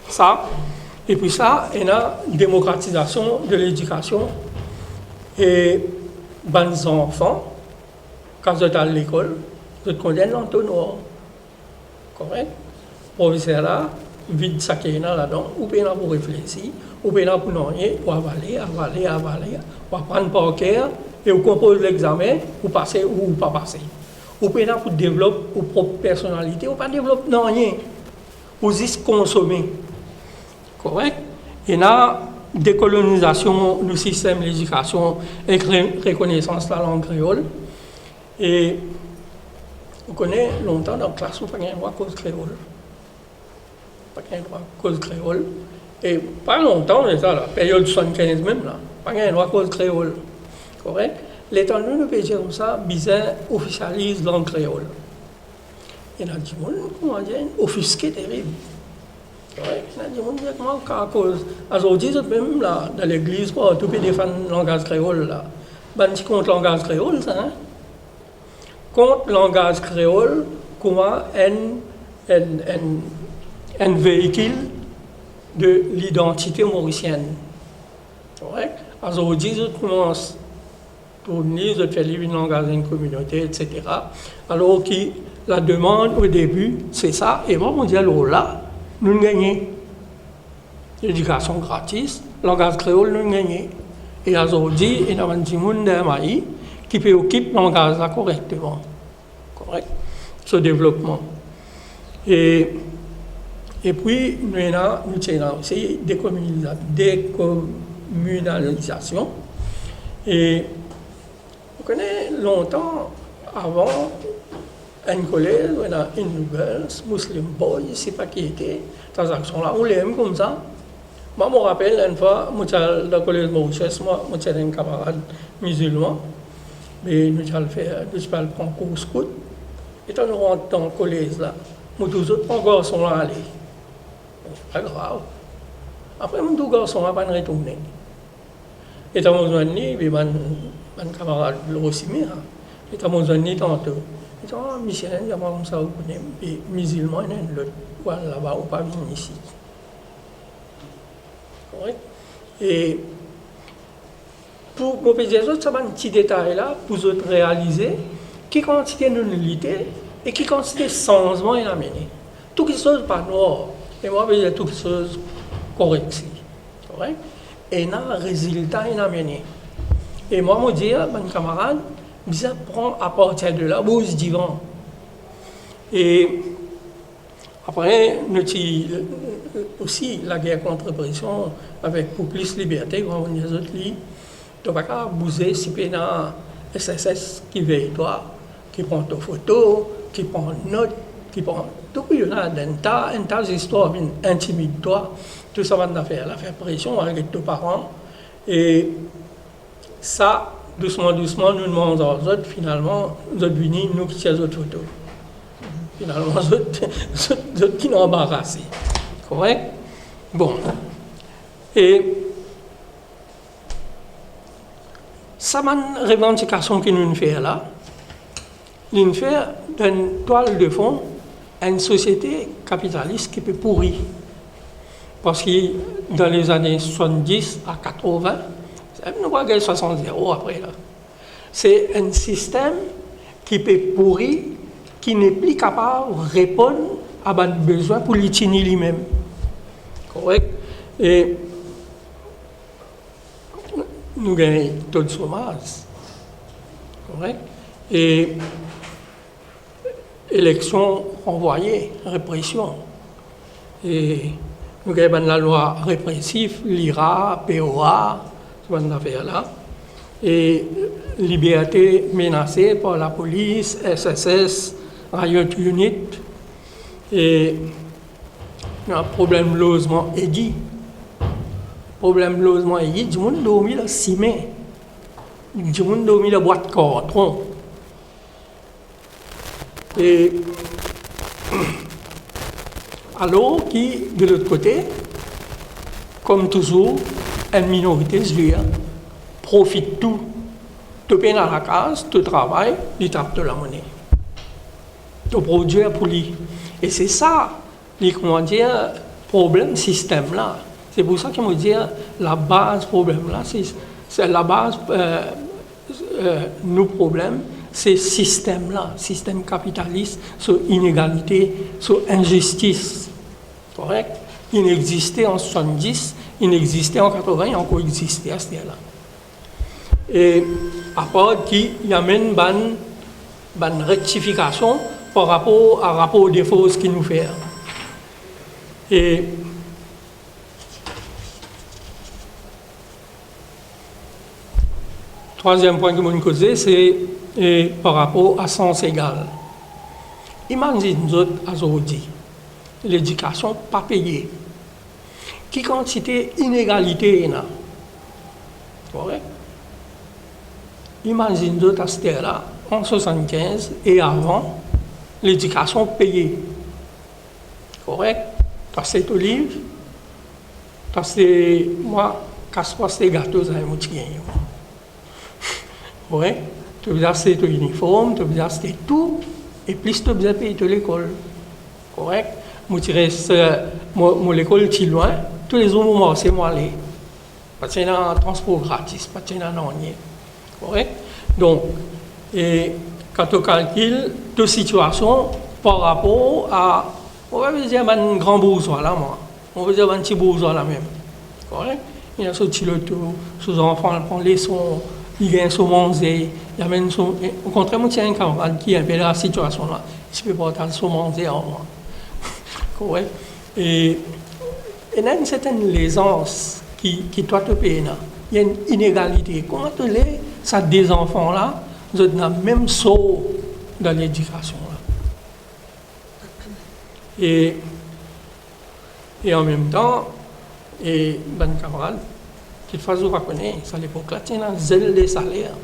S5: Ça, et puis ça, il y a une démocratisation de l'éducation et les enfants, quand vous êtes à l'école, vous connaissez l'entonnoir. Correct? Professeur là, vide ça qui est là-dedans, ou bien pour réfléchir, ou bien pour noyer, pour avaler, pour apprendre par cœur, et vous composez l'examen, vous passez ou pas passer. Ou bien pour développer votre propre personnalité, ou pas développer rien, ou juste consommer. Correct? Il y a décolonisation du système d'éducation et reconnaissance de la langue créole. Et vous connaissez longtemps dans la classe, vous n'avez pas droit à cause créole. Pas qu'un droit à cause créole. Et pas longtemps, mais ça, la période 75 même, là, pas qu'un droit à cause créole. Correct? L'État nous peut dire comme ça, bizarre officialise langue créole. Il y a des gens comment dire, offusqué terrible. Ouais, il y a des gens comment à cause. Aujourd'hui, même là, dans l'église, quoi, tout peut défendre le langage créole là. Ben, tu contre le langage créole, ça, hein? Contre le langage créole, comment un véhicule de l'identité mauricienne. Ouais. Aujourd'hui, je commence pour nous, je fais une langage d'une communauté, etc. Alors que la demande au début, c'est ça. Et moi, on dit alors là, nous gagnons. L'éducation gratis, langage créole, nous gagnons. Et aujourd'hui, il y a des gens qui peuvent occuper le langage là correctement. Correct? Ce développement. Et puis, nous avons aussi décommunalisation. Et vous connaissez longtemps avant, un collège, on a une nouvelle, Muslim Boy, je ne sais pas qui était, transaction-là, on l'aime comme ça. Moi, je me rappelle une fois, je suis dans le collège de Mauritius, moi, je suis un camarade musulman, mais nous allons faire, je vais prendre un cours scout. Et quand nous rentrons dans le collège là, nous tous autres garçons là aller. C'est pas grave. Après, nous tous garçons là pas retourner. Et quand nous sommes venus, mon camarade aussi, et quand nous sommes venus tantôt, et quand Michel, il y a comme ça, et musulman, il y a l'autre, là-bas, ou pas venir ici. Correct? Et pour vous dire ça, c'est un petit détail là, pour vous réaliser qui quantité de nullité et qui quantité de changement est amené. Tout quelque chose pas noir, et moi je veux dire tout quelque chose correct. Correct? Et là, le résultat est amené. Et moi, je dis, mon camarade, je prends à partir de là, vous divan. Et après, nous avons aussi la guerre contre l'oppression avec pour plus de liberté, comme on dit les autres, tu ne vas pas bouger si tu es dans SSS qui veille toi, qui prend tes photos, qui prend notes, qui prend tout. Il y a un tas d'histoires qui intimident toi. Tout ça va faire pression avec tes parents. Et ça, doucement, nous demandons aux autres, finalement, nous autres venus, nous qui sommes autres photos. Finalement, nous autres qui nous embarrassés. Correct? Bon. Et ça, c'est une revendication que nous faisons là. Nous faisons d'une toile de fond une société capitaliste qui peut pourrir. Parce que dans les années 70 à 80, nous va gagner 60 € après là. C'est un système qui peut pourrir, qui n'est plus capable de répondre à nos besoins pour l'utiliser lui-même. Correct? Et nous gagnons taux de chômage. Correct? Et élections renvoyées, répression. Et nous avons la loi répressive, l'IRA, POA, ce qu'on a fait là. Et liberté menacée par la police, SSS, Riot Unit. Et un problème de logement aigu. Problème de logement aigu, du monde dormi dans 6 mai. Du monde dormi dans boîte de carton. Et alors qui, de l'autre côté, comme toujours, une minorité juive profite tout. Tu peines à la case, tu travailles, tu tapes de la monnaie. Tu produis pour lui. Et c'est ça, comment dire, problème système là. C'est pour ça qu'il me dit la base problème là, c'est la base nos problèmes, c'est système là, système capitaliste, sur inégalité, sur injustice. Correct? Il existait en 70, il existait en 80, il a encore existé à ce là. Et à part qu'il y a même une rectification par rapport aux défauts qu'il nous fait. Et troisième point que je veux causer, c'est par rapport à sens égal. Imaginez nous autres aujourd'hui, l'éducation pas payée. Qui quantité inégalité il y a? Correct? imagine-toi à cette là en 75 et avant, l'éducation payée. Correct? Toi, c'est olive. Toi, c'est moi, casse-moi ces gâteaux, ça m'a gagné. Correct? Tu veux acheter ton uniforme, tu veux acheter tout, et plus tu veux payer l'école. Correct? Moi, je reste, l'école est loin, tous les jours, moi, c'est moi aller. Parce qu'il y a un transport gratis, parce qu'il y a un année. Correct? Donc, et quand on calcule toute situation par rapport à, on va dire, un grand bourgeois là, moi. On va dire un petit bourgeois là même. Correct? Il y a ce petit loto, ces enfants, ils prennent les sons, ils gagnent son manger, il y a même son. Au contraire, moi, il y a un camarade qui est un peu dans la situation là. Je peux pas son manger en moi. Correct? Et il y a une certaine aisance qui doit te payer là. Il y a une inégalité. Comment tu l'es, ça des enfants là, vous êtes dans le même saut dans l'éducation là. Et en même temps, et ben camarade, qu'il faut vous reconnaître, à l'époque là, il y a un zèle des salaires.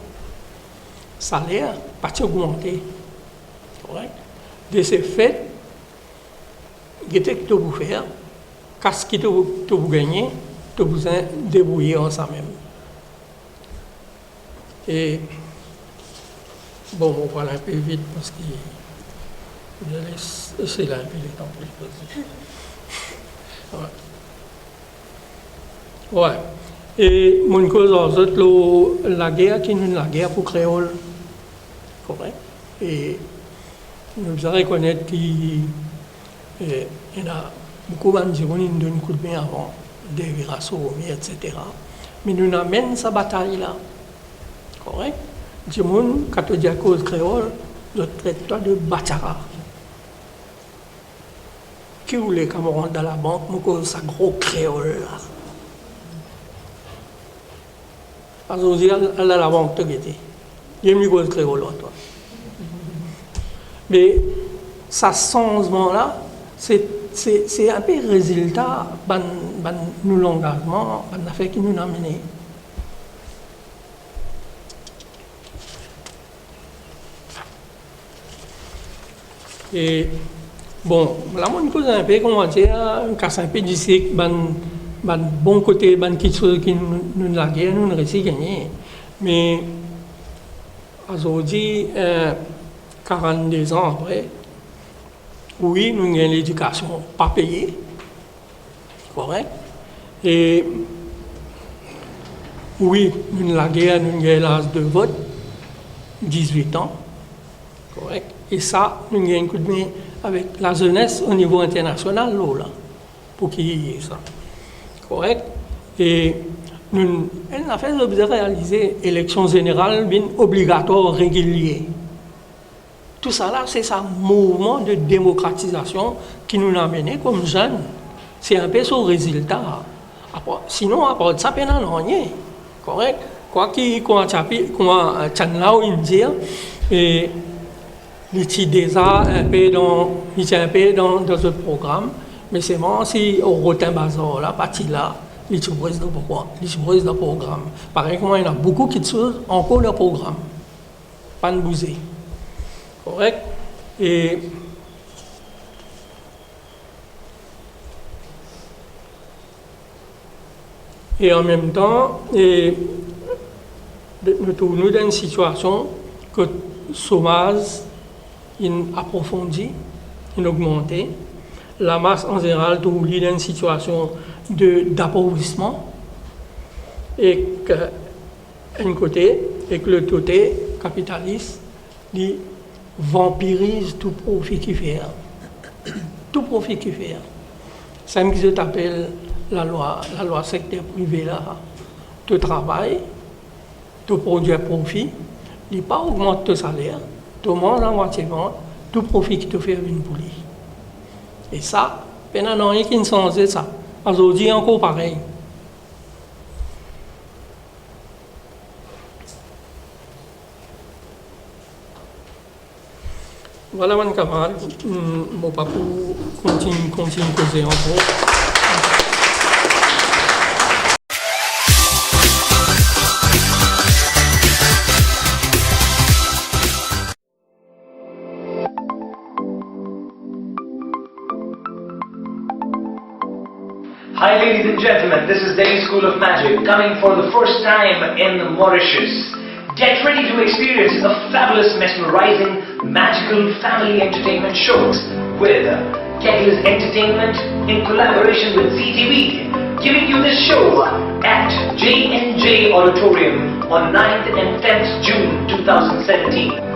S5: Salaire, pas augmenté. Correct? De ces faits, qu'est-ce que vous faire? Qu'est-ce que vous gagnez? Vous débrouiller ensemble même. Et bon, on va aller un peu vite parce que je laisse essayer un peu le temps pour le poser. Ouais. Et mon cause en fait, la guerre qui est la guerre pour créole. Correct. Et nous devons reconnaître qu'il y a beaucoup de gens qui donnent un coup de main avant. Des rassauts, etc. Mais nous amènons cette bataille-là. Correct? Du monde, quand on dit à cause créole, je traite toi de bachara. Qui voulait quand on rentre dans la banque, je cause ça gros créole-là. Parce qu'on dit à la banque, tu es il y a une cause créole, toi. Mais ça changement-là, c'est un peu le résultat de nous l'engagement, de l'affaire qui nous a mené. Et bon, là, on cause un peu, comment dire, casse un peu d'ici, bon côté, quelque chose qui nous a gagné, nous réussi à gagner. Mais aujourd'hui, 42 ans après, oui, nous avons l'éducation pas payée, correct? Et oui, nous avons l'âge de vote, 18 ans, correct? Et ça, nous avons un coup de main avec la jeunesse au niveau international, là, pour qu'il y ait ça, correct? Et nous avons fait de réaliser l'élection générale obligatoire régulière. Tout ça là, c'est un mouvement de démocratisation qui nous a mené comme jeunes. C'est un peu son résultat. Sinon, à part ça, il n'y a rien. Correct? Quoi qu'il y ait il était déjà un peu dans ce programme, mais c'est bon, si on retient bazar là, parti là, il est président pourquoi? Il est le programme. Pareil, il y a beaucoup de choses encore le programme. Pas de bouger. Correct? Et en même temps, nous trouvons dans une situation que le chômage est approfondi, est augmenté. La masse en général trouve dans une situation d'appauvrissement. Et d'un côté, et que l'autre côté, capitaliste, il vampirise tout profit qu'il fait. Tout profit qu'il fait. C'est ce que j'appelle la loi secteur privé là. Tu travailles, tu produis un profit, il ne pas augmente ton salaire, tu manges en moitié, tout profit qui te fait une pour lui. Et ça, il n'y a rien qui ne change ça. Aujourd'hui, encore pareil. Voilà, mon camarade, mon papa continue à causer encore.
S4: and gentlemen, this is Delhi School of Magic coming for the first time in Mauritius. Get ready to experience a fabulous, mesmerizing, magical family entertainment shows with Kettle's Entertainment in collaboration with CTV, giving you this show at J&J Auditorium on 9th and 10th June 2017.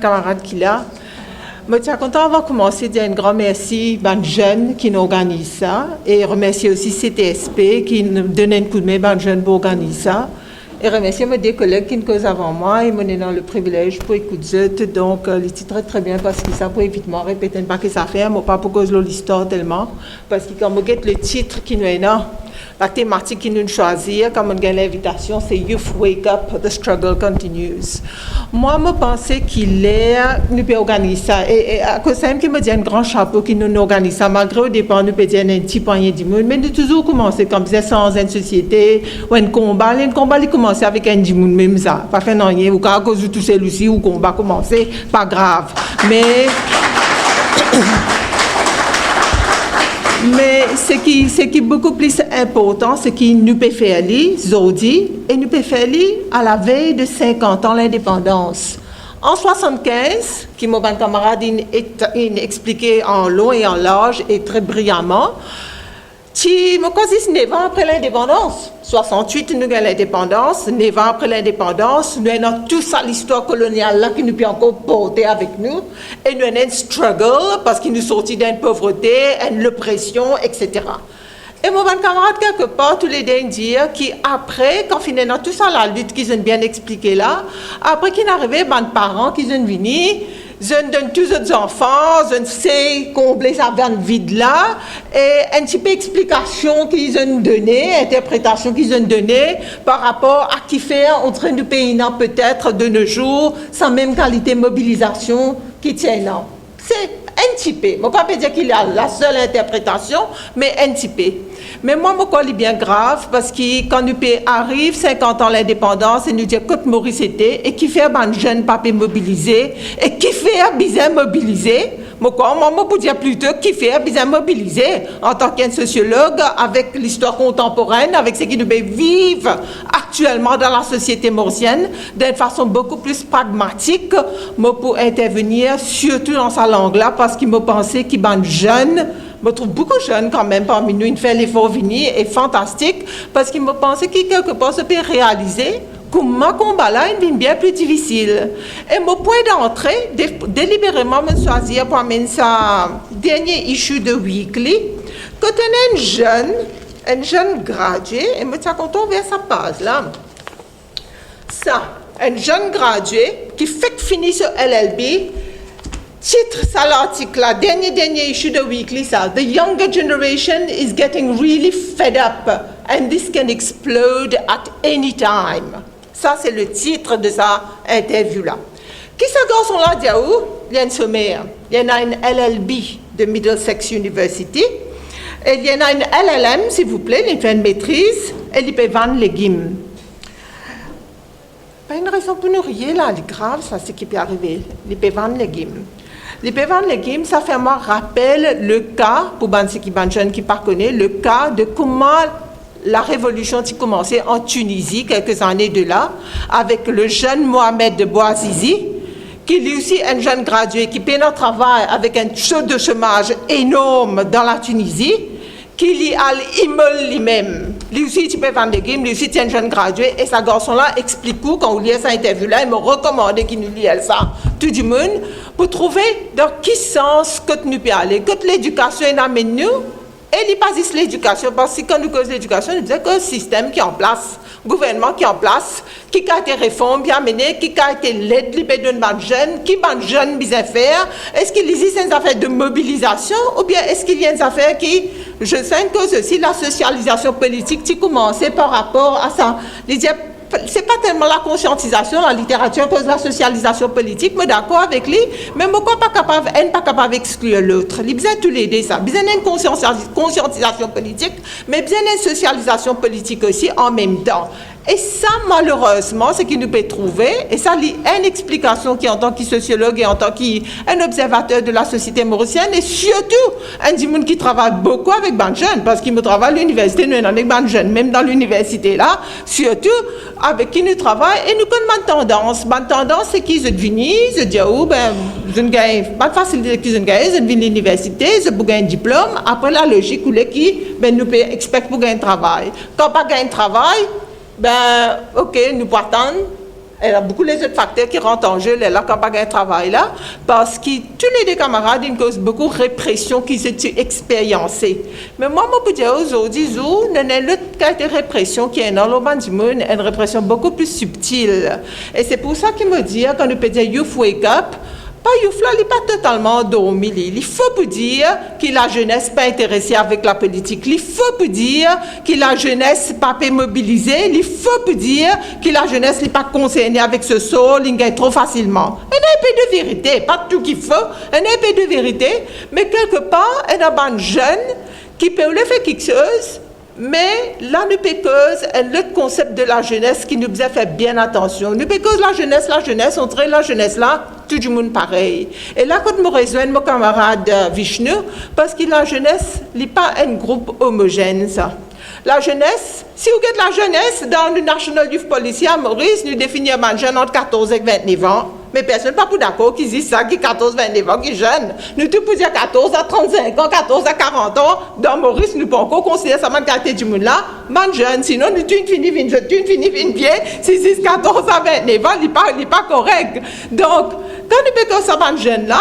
S6: Camarade qui là, je suis content d'avoir commencé à dire un grand merci aux jeunes qui nous organisent ça et remercier aussi CTSP qui nous donne un coup de main aux jeunes pour organiser ça et remercier mes deux collègues qui nous causent avant moi et m'ont donné le privilège pour écouter donc les titres très bien parce que ça pour évidemment répéter pas que ça fait mais pas pour cause de l'histoire tellement parce que quand on regarde le titre qui nous est là la thématique qui nous choisit, comme on gagne l'invitation, c'est Youth Wake Up, The Struggle Continues. Moi, je pensais qu'il est, nous pouvons organiser ça. Et à cause de ça, qui me dit un grand chapeau qui nous organise ça, malgré au départ, nous pouvons dire un petit poignet du monde, mais nous toujours commencer comme ça, sans une société, ou un combat. Le combat, il commence avec un du monde, même ça. Pas fait rien, ou à cause de tout ça, aussi, ou combat commencer, pas grave. Mais ce qui est beaucoup plus important, c'est qu'il nous peut faire Zodi, et nous peut faire à la veille de 50 ans l'indépendance. En 75, qui mon camarade a expliqué en long et en large et très brillamment, qui m'a quasi 9 ans après l'indépendance. 68, nous avons l'indépendance. 9 ans après l'indépendance, nous avons tout ça, l'histoire coloniale là, qui nous peut encore porter avec nous. Et nous avons un struggle parce qu'il nous sortit d'une pauvreté, une oppression, etc. Et mon camarade, quelque part, tous les deux dire qu'après, quand finalement tout ça, la lutte qu'ils ont bien expliqué là, après qu'ils arrivaient, ben, parents qui sont venus, je donne tous les enfants, je sais combler ça dans vide là, et un petit peu d'explication qu'ils ont donné, interprétation qu'ils ont donné par rapport à qui faire entre nous pays peut-être de nos jours, sans même qualité de mobilisation qui tient là. C'est un petit peu. Je ne peux pas dire qu'il y a la seule interprétation, mais un petit peu. Mais moi, mon cas est bien grave parce que quand nous arrive 50 ans l'indépendance et nous dit que Maurice était et qui fait un jeune papier mobilisé et qui fait bien mobilisé, moi, pour dire plutôt qui fait bien mobilisé en tant qu'un sociologue avec l'histoire contemporaine, avec ce qui nous vivent actuellement dans la société mauricienne d'une façon beaucoup plus pragmatique, moi, pour intervenir surtout dans sa langue-là parce qu'il me pensait qu'il est jeune. Je trouve beaucoup de jeunes quand même parmi nous, il fait l'effort venir et fantastique parce qu'il me pensait qu'il quelque part se peut réaliser que ma combat là est bien plus difficile. Et mon point d'entrée, délibérément, me choisir pour amener sa dernier issue de Weekly, quand on est un jeune gradué, et me tiens content vers sa page là. Ça, un jeune gradué qui fait finir ce LLB. Titre ça l'article là, dernier issue de Weekly ça. The younger generation is getting really fed up and this can explode at any time. Ça c'est le titre de sa interview là. Qui ce garçon là dit où? Il y a un sommaire. Il y en a une LLB de Middlesex University. Et il y en a une LLM s'il vous plaît, il fait une maîtrise et il peut vendre légumes. Pas une raison pour nous rire là, c'est grave ça, c'est qui peut arriver. Il peut vendre légumes. Les pépins de légumes, ça fait moi rappelle le cas, pour ceux qui jeunes qui ne connaissent, le cas de comment la révolution qui commençait en Tunisie, quelques années de là, avec le jeune Mohamed de Bouazizi, qui lui aussi est un jeune gradué, qui paie notre travail avec un taux de chômage énorme dans la Tunisie, qui lui a l'immeuble lui-même. Lui aussi, tu peux vendre des games, lui aussi, c'est un jeune gradué, et ce garçon-là explique où, quand on lit cette interview-là, il m'a recommandé qu'il nous lit ça, tout du monde, pour trouver dans quel sens que nous pouvons aller, que l'éducation amène nous, et il pas juste l'éducation, parce que quand nous causons l'éducation, nous disons que le système qui est en place, le gouvernement qui est en place, qui a été réforme bien mené, qui a été l'aide libérée de jeunes, qui va jeunes bien faire, est-ce qu'il existe une affaire de mobilisation, ou bien est-ce qu'il y a une affaire qui, je sais que aussi la socialisation politique qui commençait par rapport à ça. C'est pas tellement la conscientisation, la littérature, que la socialisation politique, mais d'accord avec lui, mais pourquoi pas capable d'exclure l'autre. Il besoin de tous les deux ça. Besoin d'une conscientisation politique, mais besoin d'une socialisation politique aussi en même temps. Et ça, malheureusement, ce qu'il nous peut trouver, et ça, il y a une explication qui, en tant que sociologue et en tant qu'observateur de la société mauricienne, et surtout, un monde qui travaille beaucoup avec les jeunes, parce qu'il me travaille à l'université, nous, avec les jeunes, même dans l'université là, surtout, avec qui nous travaillons, et nous connaissons ma tendance. Ma tendance, c'est qu'ils se devinent, se disent, oh, ben, je ne gagne pas de facilité qu'ils ne gagnent, je viens de l'université, je peux gagner un diplôme, après la logique, où les qui, ben, nous expectons pour gagner un travail. Quand pas gagner un travail, ben, ok, nous pouvons attendre. Il y a beaucoup les autres facteurs qui rentrent en jeu, là, quand on a un travail là, parce que tous les deux camarades, ils causent beaucoup de répression qu'ils ont expériencé. Mais moi, je peux dire aujourd'hui, nous avons l'autre cas de répression qui est dans le monde du monde, une répression beaucoup plus subtile. Et c'est pour ça qu'il me dit, quand on peut dire youth wake up, pas Youfla, il n'est pas totalement dormi. Il faut pour dire que la jeunesse n'est pas intéressée avec la politique. Il faut pour dire que la jeunesse n'est pas mobilisée. Il faut pour dire que la jeunesse n'est pas concernée avec ce sol, il gagne trop facilement. Il y a un peu de vérité, pas tout qu'il faut, il y a un peu de vérité, mais quelque part, il y a des jeunes qui peuvent faire quelque chose. Mais là, nous pécose l'autre concept de la jeunesse qui nous a fait bien attention. Nous pécose la jeunesse, on traite la jeunesse là, tout le monde pareil. Et là, quand je rejoins mon camarade Vishnu, parce que la jeunesse n'est pas un groupe homogène, ça. La jeunesse, si vous êtes la jeunesse, dans le National Youth Policy à Maurice, nous définissons un jeune entre 14 et 29 ans. Mais personne n'est pas pour d'accord qui dit ça, qui 14, 29 ans, qui est jeune. Nous tous pour dire 14 à 35 ans, 14 à 40 ans, dans Maurice, nous pouvons encore considérer ça man qualité du monde là, man jeune. Sinon, nous tu finis une vieille, si c'est 14 à 29 ans, il n'est pas correct. Donc, quand nous pécons ça man jeune là,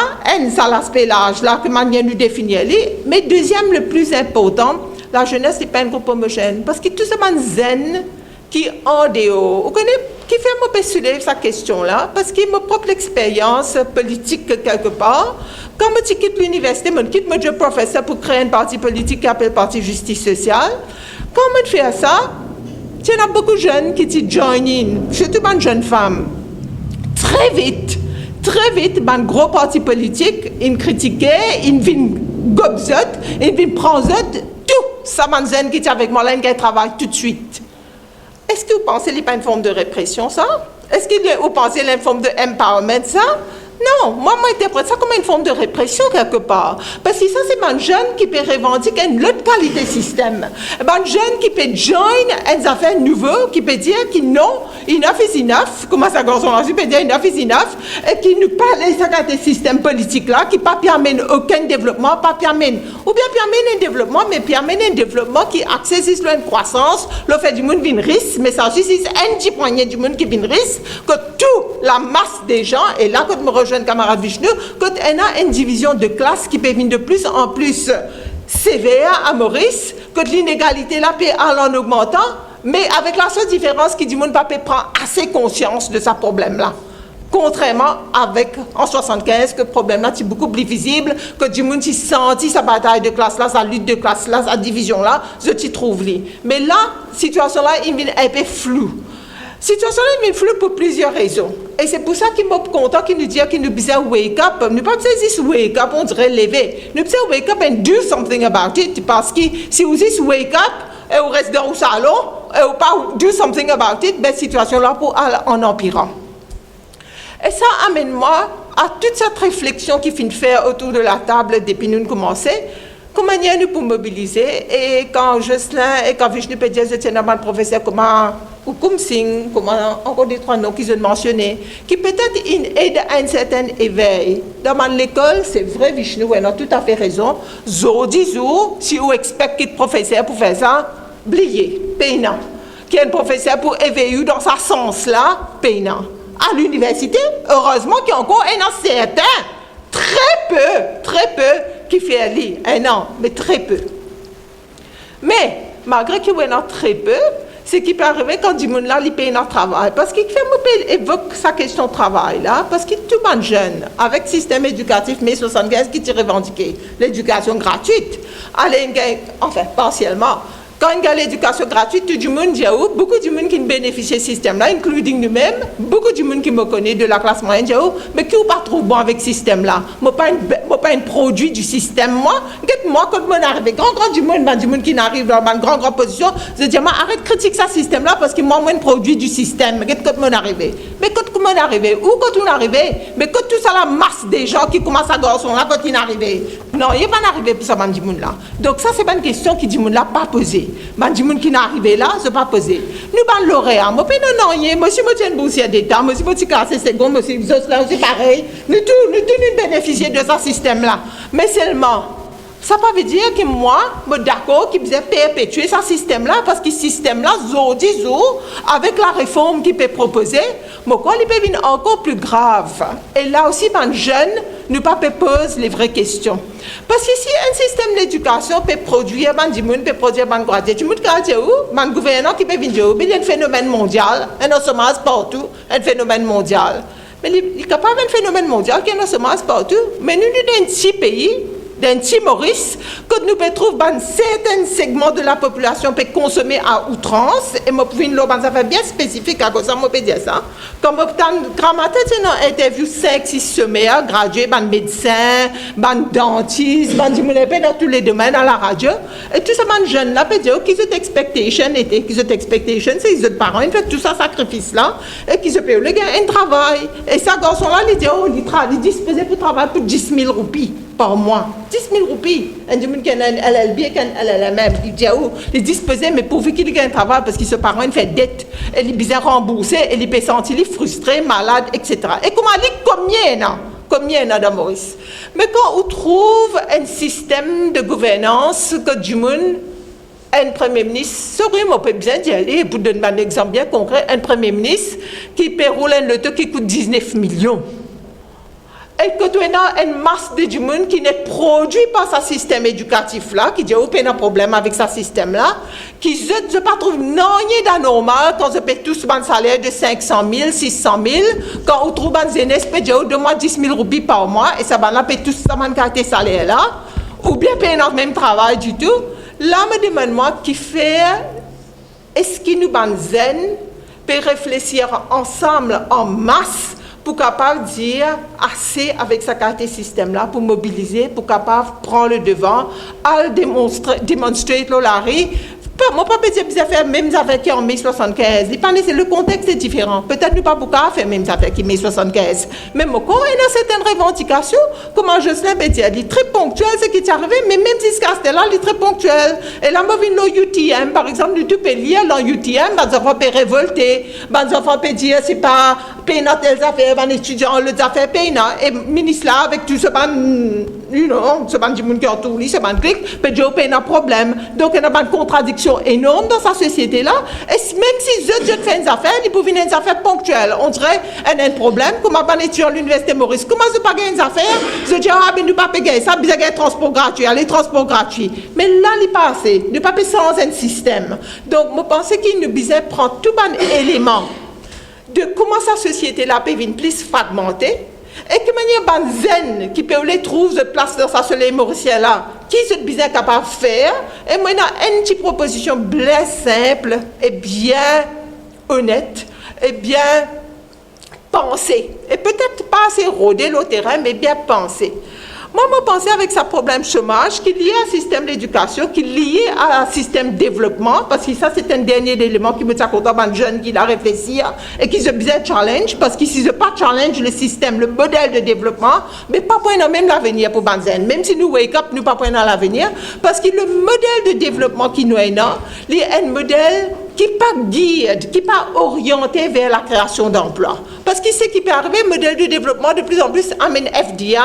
S6: ça l'aspect l'âge là, que manière nous définir. Mais deuxième, le plus important, la jeunesse n'est pas un groupe homogène. Parce que tout ce man zen, qui en dehors, vous connaissez, qui fait me soulever sa question-là, parce qu'il ma propre expérience politique quelque part. Quand je quitte l'université, je quitte mon job professeur pour créer un parti politique qui s'appelle Parti Justice Sociale. Quand je fais ça, il y a beaucoup de jeunes qui disent join in, surtout les jeunes femmes. Très vite, un gros parti politique, ils critiquaient, ils viennent gobzot, ils viennent prendre tout ça, manzen qui est avec moi là, ils travaillent tout de suite. Est-ce que vous pensez qu'il n'y a pas une forme de répression, ça? Est-ce que vous pensez qu'il y a une forme de empowerment, ça? Non, moi, j'interprète ça comme une forme de répression quelque part. Parce que ça, c'est un jeune qui peut revendiquer une autre qualité système. Un jeune qui peut join une affaire nouvelle, qui peut dire que non, enough is enough, comment ça garçon là, peut dire enough is enough, et qui nous parle de ce système politique-là, qui ne permet aucun développement, ou bien permet un développement, mais permet un développement qui accesse une croissance, le fait du monde vient risque, mais ça aussi, c'est un petit poignet du monde qui vient risque, que toute la masse des gens, et là, quand je me rejoins camarade Vishnu, quand on a une division de classe qui peut venir de plus en plus sévère à Maurice, que l'inégalité là peut aller en augmentant, mais avec la seule différence que du monde pas peut prendre assez conscience de ce problème-là. Contrairement avec en 75, que le problème-là est beaucoup plus visible, que du monde qui sentit sa bataille de classe-là, sa lutte de classe-là, sa division-là, je t'y trouve là. Mais là, la situation-là, il est un peu floue. Situation-là est floue pour plusieurs raisons. Et c'est pour ça qu'il m'a content qu'il nous dit qu'il nous besoin wake up. Nous pas besoin juste wake up, on dirait lever. Nous besoin wake up and do something about it. Parce que si vous dites wake up, et vous restez dans le salon, et vous pas do something about it, ben, situation-là pour aller en empirant. Et ça amène moi à toute cette réflexion qu'il faut faire autour de la table depuis nous commencer. comment nous pour mobiliser, et quand Jocelyn et quand Vishnu peut dire, je tiens à le professeur, comment, ou comme Singh, comment, encore des trois noms qu'ils ont mentionnés, qui peut-être aident à un certain éveil. Dans l'école, c'est vrai, Vishnu, on a tout à fait raison. Si vous expectez que le professeur pour faire ça, oubliez, payant. Qu'il y a un professeur pour éveiller dans ce sens-là, payant. À l'université, heureusement qu'il y a encore un certain, très peu, qui fait lire. Un an, mais très peu. Mais, malgré qu'il y a très peu, c'est qui peut arriver quand du monde là, il paye notre travail. Parce qu'il évoque sa question de travail là, parce qu'il est tout le monde jeune, avec le système éducatif mai 75 qui t'y revendiqué l'éducation gratuite. Allez, enfin, partiellement. Quand il y a l'éducation gratuite, tout le monde dit, beaucoup de monde qui bénéficie de ce système-là, including nous-mêmes, beaucoup de monde qui me connaît de la classe moyenne, dit, mais qui n'est pas trop bon avec ce système-là. Moi, pas un produit du système. Moi, quand je arrive, grand du monde qui n'arrive dans une grande position, je dis, arrête de critiquer ce système-là parce que moi, un produit du système. Quand je arrive. Mais quand on arrive, où quand on arrive, mais quand tout ça, la masse des gens qui commencent à garçon là, quand ils arrivent. Non, il n'est pas arrivé pour ça, du monde là. Donc, ça, c'est pas une question qui dit, monde là, pas posée. Du monde qui n'est arrivé là, c'est pas posé. Nous, lauréats, moi, moi, si je tiens une boursière d'État, moi, si je tiens une seconde, moi, si c'est pareil. Nous tous bénéficier de ce système-là. Mais seulement, ça ne veut pas dire que moi, je suis d'accord qu'il faisait perpétuer ce système-là, parce que ce système-là, avec la réforme qu'il peut proposer, il peut devenir encore plus grave. Et là aussi, les jeunes ne pas poser les vraies questions. Parce que si un système d'éducation peut produire, peut produire des gradués, un gouvernement qui peut venir, il y a un phénomène mondial, un semence partout, un phénomène mondial. Mais il est capable d'un phénomène mondial qui est un semence partout, mais nous sommes dans un petit pays, d'un petit Maurice, que nous pouvons trouver un certain segment de la population peut consommer à outrance, et moi, pour une affaire bien spécifique, à cause ça, moi, peux dire ça. Comme grammaire, c'est une interview 5-6 semaines, gradué, ban médecin, ban dentiste, ban dans tous les domaines à la radio, et tout ça, ban jeune là, peut dire qu'ils ont expectation, c'est les autres parents, ils font tout ça, sacrifice-là, et qu'ils ont payé le gars un travail. Et ça, garçon-là, il dit, il disposait pour travailler pour 10 000 roupies par mois. 10 000 roupies. Un qui a un LLB, un LLM. Il dit, il disposait, mais pourvu qu'il ait un travail, parce que ce parent, il fait dette, il est bizarre remboursé, il peut sentir frustré, malade, etc. Et comment il dit, combien il y en a dans Maurice? Mais quand on trouve un système de gouvernance que du monde, un premier ministre, on peut bien d'y aller, pour donner un exemple bien concret, un premier ministre qui peut rouler un loto qui coûte 19 millions. Et que tu as une masse de monde qui n'est produit par ce système éducatif-là, qui dit qu'il y a un problème avec ce système-là, qui ne pas trouve rien d'anormal quand on paie tous un salaire de 500 000, 600 000, quand on trouve un zénès, peut dire 2 mois 10 000 roupies par mois, et ça va payer tous ce salaire-là, ou bien payer notre même travail du tout. Là, me demande-moi qui fait, est-ce qu'il nous zen peut réfléchir ensemble en masse pour capable dire assez avec sa carte système-là, pour mobiliser, pour capable prendre le devant, à démontrer l'olari. Moi, pas dire que faire même affaires qui en mai 75. Le contexte est différent. Peut-être nous pas beaucoup à faire même affaires qui en mai 75. Mais quand il y a certaines revendications, comment Jocelyn peut dire, il est très ponctuel ce qui est arrivé, mais même jusqu'à ce là, il est très ponctuel. Et là, moi, je viens UTM, par exemple, tu peux lire dans UTM, les enfants peuvent révolter, les enfants peuvent dire, c'est pas payant telles affaires, les étudiants, les affaires payant. Et le ministre là, avec tout ce ce ban du monde qui entoure, ce ban clic, peut dire, il y a un problème. Donc, il y a une contradiction énorme dans sa société-là. Et même si les autres font des affaires, ils peuvent venir des affaires ponctuelles. On dirait, il y a un problème. Comment on va étudier à l'Université Maurice? Comment je ne pas gagner des affaires? Je dis, mais nous ne pas payer ça, nous avons un transport gratuit, les transports gratuits. Mais là, il n'est pas assez. Nous ne pas payer sans un système. Donc, je pense qu'il nous besoin prendre tout un élément de comment sa société-là peut venir plus fragmentée. Et que manière zen qui peut les trouver de place dans sa soleil mauricien là, qui se bien capable de faire, et moi une petite proposition bien simple et bien honnête et bien pensée. Et peut-être pas assez rodée le terrain, mais bien pensée. Moi, je pensais avec ce problème chômage qui est lié à système d'éducation, qui est lié à un système développement, parce que ça, c'est un dernier élément qui me tient content, un jeune qui a réfléchi et qui se faisait challenge, parce que si je pas challenge le système, le modèle de développement, mais pas pour même l'avenir pour Banzen. Même si nous wake up, nous pas pour l'avenir, parce que le modèle de développement qui nous est là, il est un modèle qui n'est pas guide, qui n'est pas orienté vers la création d'emplois. Parce que ce qui peut arriver, le modèle de développement de plus en plus amène FDI,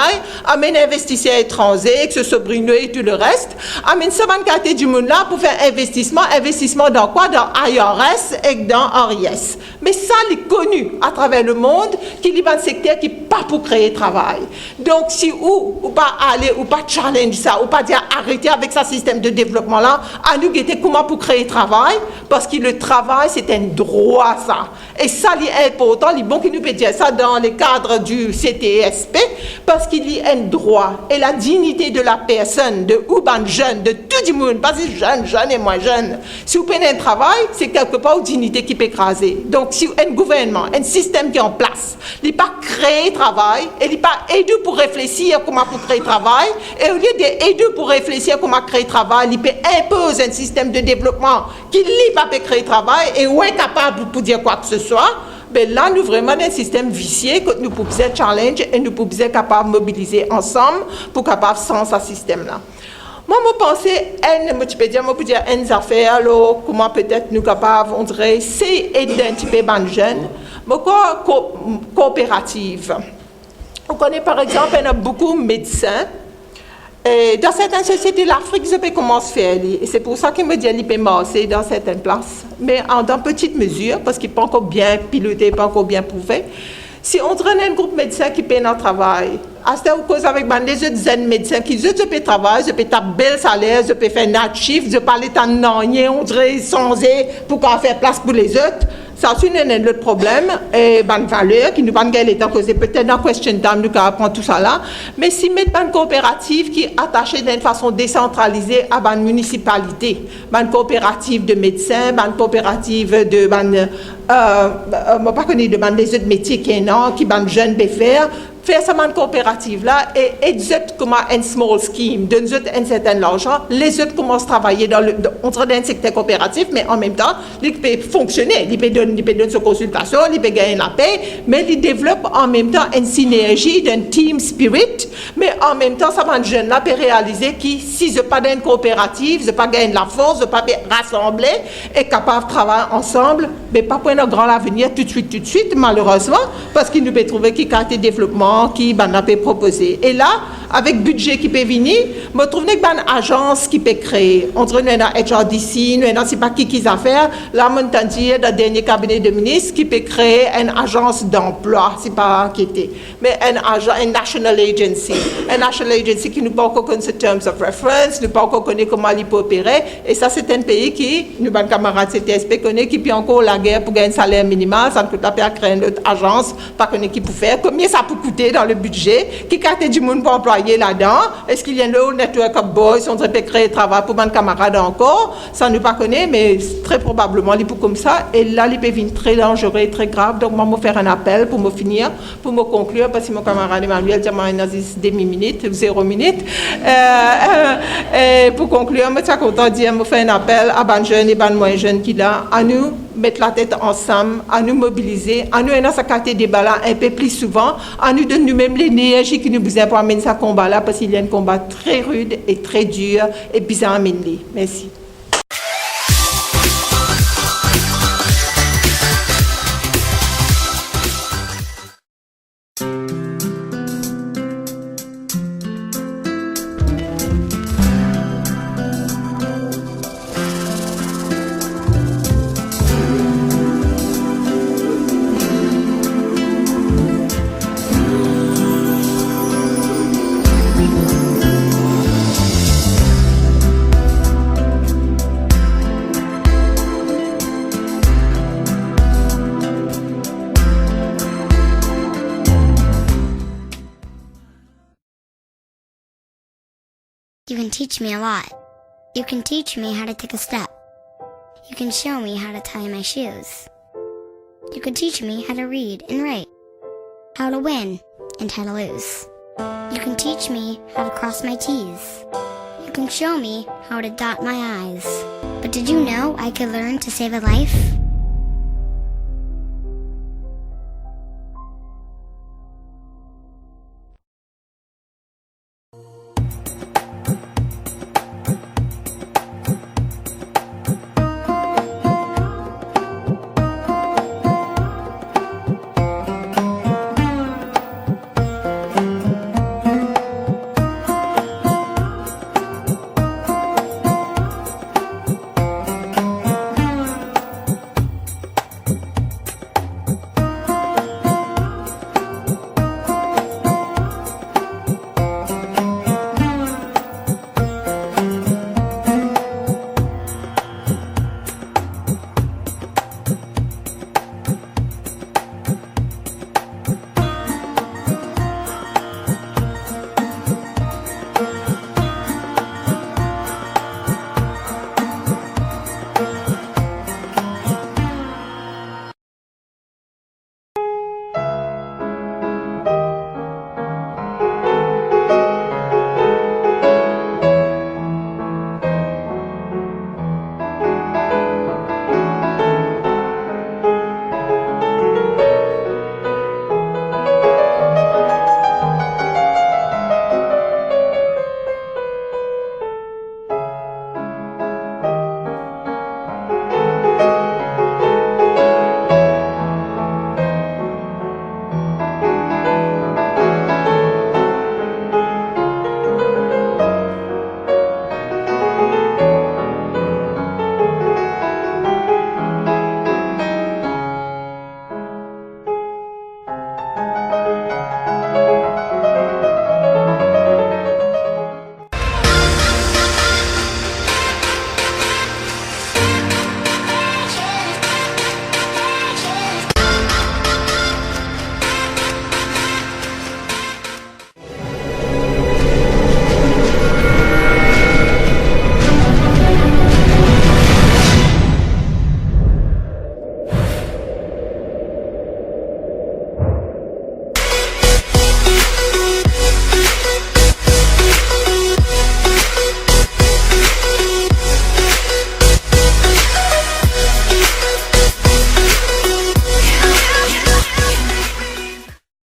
S6: amène investisseurs étrangers, que ce soit Bruno et tout le reste, amène 54 du monde là pour faire investissement dans quoi? Dans IRS et dans RIS. Mais ça, il est connu à travers le monde qu'il y a un secteur qui n'est pas pour créer travail. Donc, si ou pas aller, ou pas challenge ça, ou pas dire arrêter avec ce système de développement là, à nous guetter comment pour créer travail, parce que le travail, c'est un droit, ça. Et ça, c'est important, il est bon qu'il nous peut dire ça dans le cadre du CTSP, parce qu'il y a un droit. Et la dignité de la personne, de Ouban jeune, de tout le monde, pas jeune et moins jeune. Si vous prenez un travail, c'est quelque part une dignité qui peut écraser. Donc, si un gouvernement, un système qui est en place, il n'est pas créé travail, et il n'est pas aidé pour réfléchir comment pour créer travail, et au lieu d'aider pour réfléchir comment créer travail, il peut imposer un système de développement qui n'est pas créer travail et où est capable pour dire quoi que ce soit, ben là, nous vraiment un système vicié que nous pouvons challenge et nous pouvons être capables de mobiliser ensemble pour capable sans ce système-là. Moi, je pense que je peux dire une affaire, comment peut-être nous capables, on dirait, c'est identifier les jeunes, mais quoi, coopérative. On connaît par exemple, il y a beaucoup de médecins. Et dans certaines sociétés, l'Afrique, je peux commencer à faire. Et c'est pour ça qu'il me dit qu'il peut marcher dans certaines places. Mais dans petite mesure, parce qu'il n'est pas encore bien piloté, pas encore bien prouvé. Si on traîne un groupe de médecins qui paye notre travail, à ce cause avec les autres médecins qui disent je peux travailler, je peux taper bel salaire, je peux faire notre chiffre, je peux aller dans le on dirait sans pour qu'on faire place pour les autres. Ça, c'est un autre problème, et une valeur qui nous va gagner temps causer peut-être dans question time, nous apprendre tout ça là. Mais si mettre une coopérative qui est attachée d'une façon décentralisée à une municipalité, une coopérative de médecins, une coopérative de pas connu de des autres métiers qui une jeune peut faire ça une coopérative là et autres comme un small scheme, donne un certain argent, les autres commencent à travailler dans un secteur coopératif, mais en même temps, ils peuvent fonctionner, ils peuvent donner sa consultation, ils peuvent gagner la paix, mais ils développent en même temps une synergie, d'un team spirit, mais en même temps, ça va un jeune là peut réaliser que si je pas dans une coopérative, je pas gagner la force, je pas rassembler et capable de travailler ensemble, mais pas pour un grand avenir tout de suite, malheureusement, parce qu'il nous peut trouver qui a été développement qui peut proposer. Et là, avec budget qui peut venir, je trouve qu'il y a une agence qui peut créer. Entre nous, HRDC, nous, c'est pas qui a fait. Là, on entend dire dans le dernier cabinet de ministre qui peut créer une agence d'emploi. C'est pas qui était. Mais une national agency. Une national agency qui nous pas encore connaître terms of reference, nous pas encore connaître comment il peut opérer. Et ça, c'est un pays qui, nous, nos camarades CTSP connaissent, qui peut encore la guerre pour gagner un salaire minimal. Ça ne coûte pas à créer une autre agence, pas connaître qui peut faire. Combien ça peut coûter dans le budget? Qui a du monde pour employer là-dedans? Est-ce qu'il y a un network of boys? On devrait créer travail pour mes camarades encore? Ça ne pas connaît, mais très probablement, il peut comme ça. Et là, il peut venir très dangereux et très grave. Donc, moi, je vais faire un appel pour me finir, pour me conclure, parce que mon camarade Emmanuel dit que demi-minute, 0 minute. Pour conclure, je suis content de dire, je fais un appel à les jeunes et les moins jeunes qui là, à nous mettre la tête ensemble, à nous mobiliser, à nous aider à s'accater des balles un peu plus souvent, à nous donner nous-mêmes l'énergie qui nous besoin pour amener ce combat-là, parce qu'il y a un combat très rude et très dur et bizarre à mener. Merci.
S7: You can teach me a lot. You can teach me how to take a step. You can show me how to tie my shoes. You can teach me how to read and write, how to win and how to lose. You You can teach me how to cross my T's. You can show me how to dot my I's. But did you know I could learn to save a life?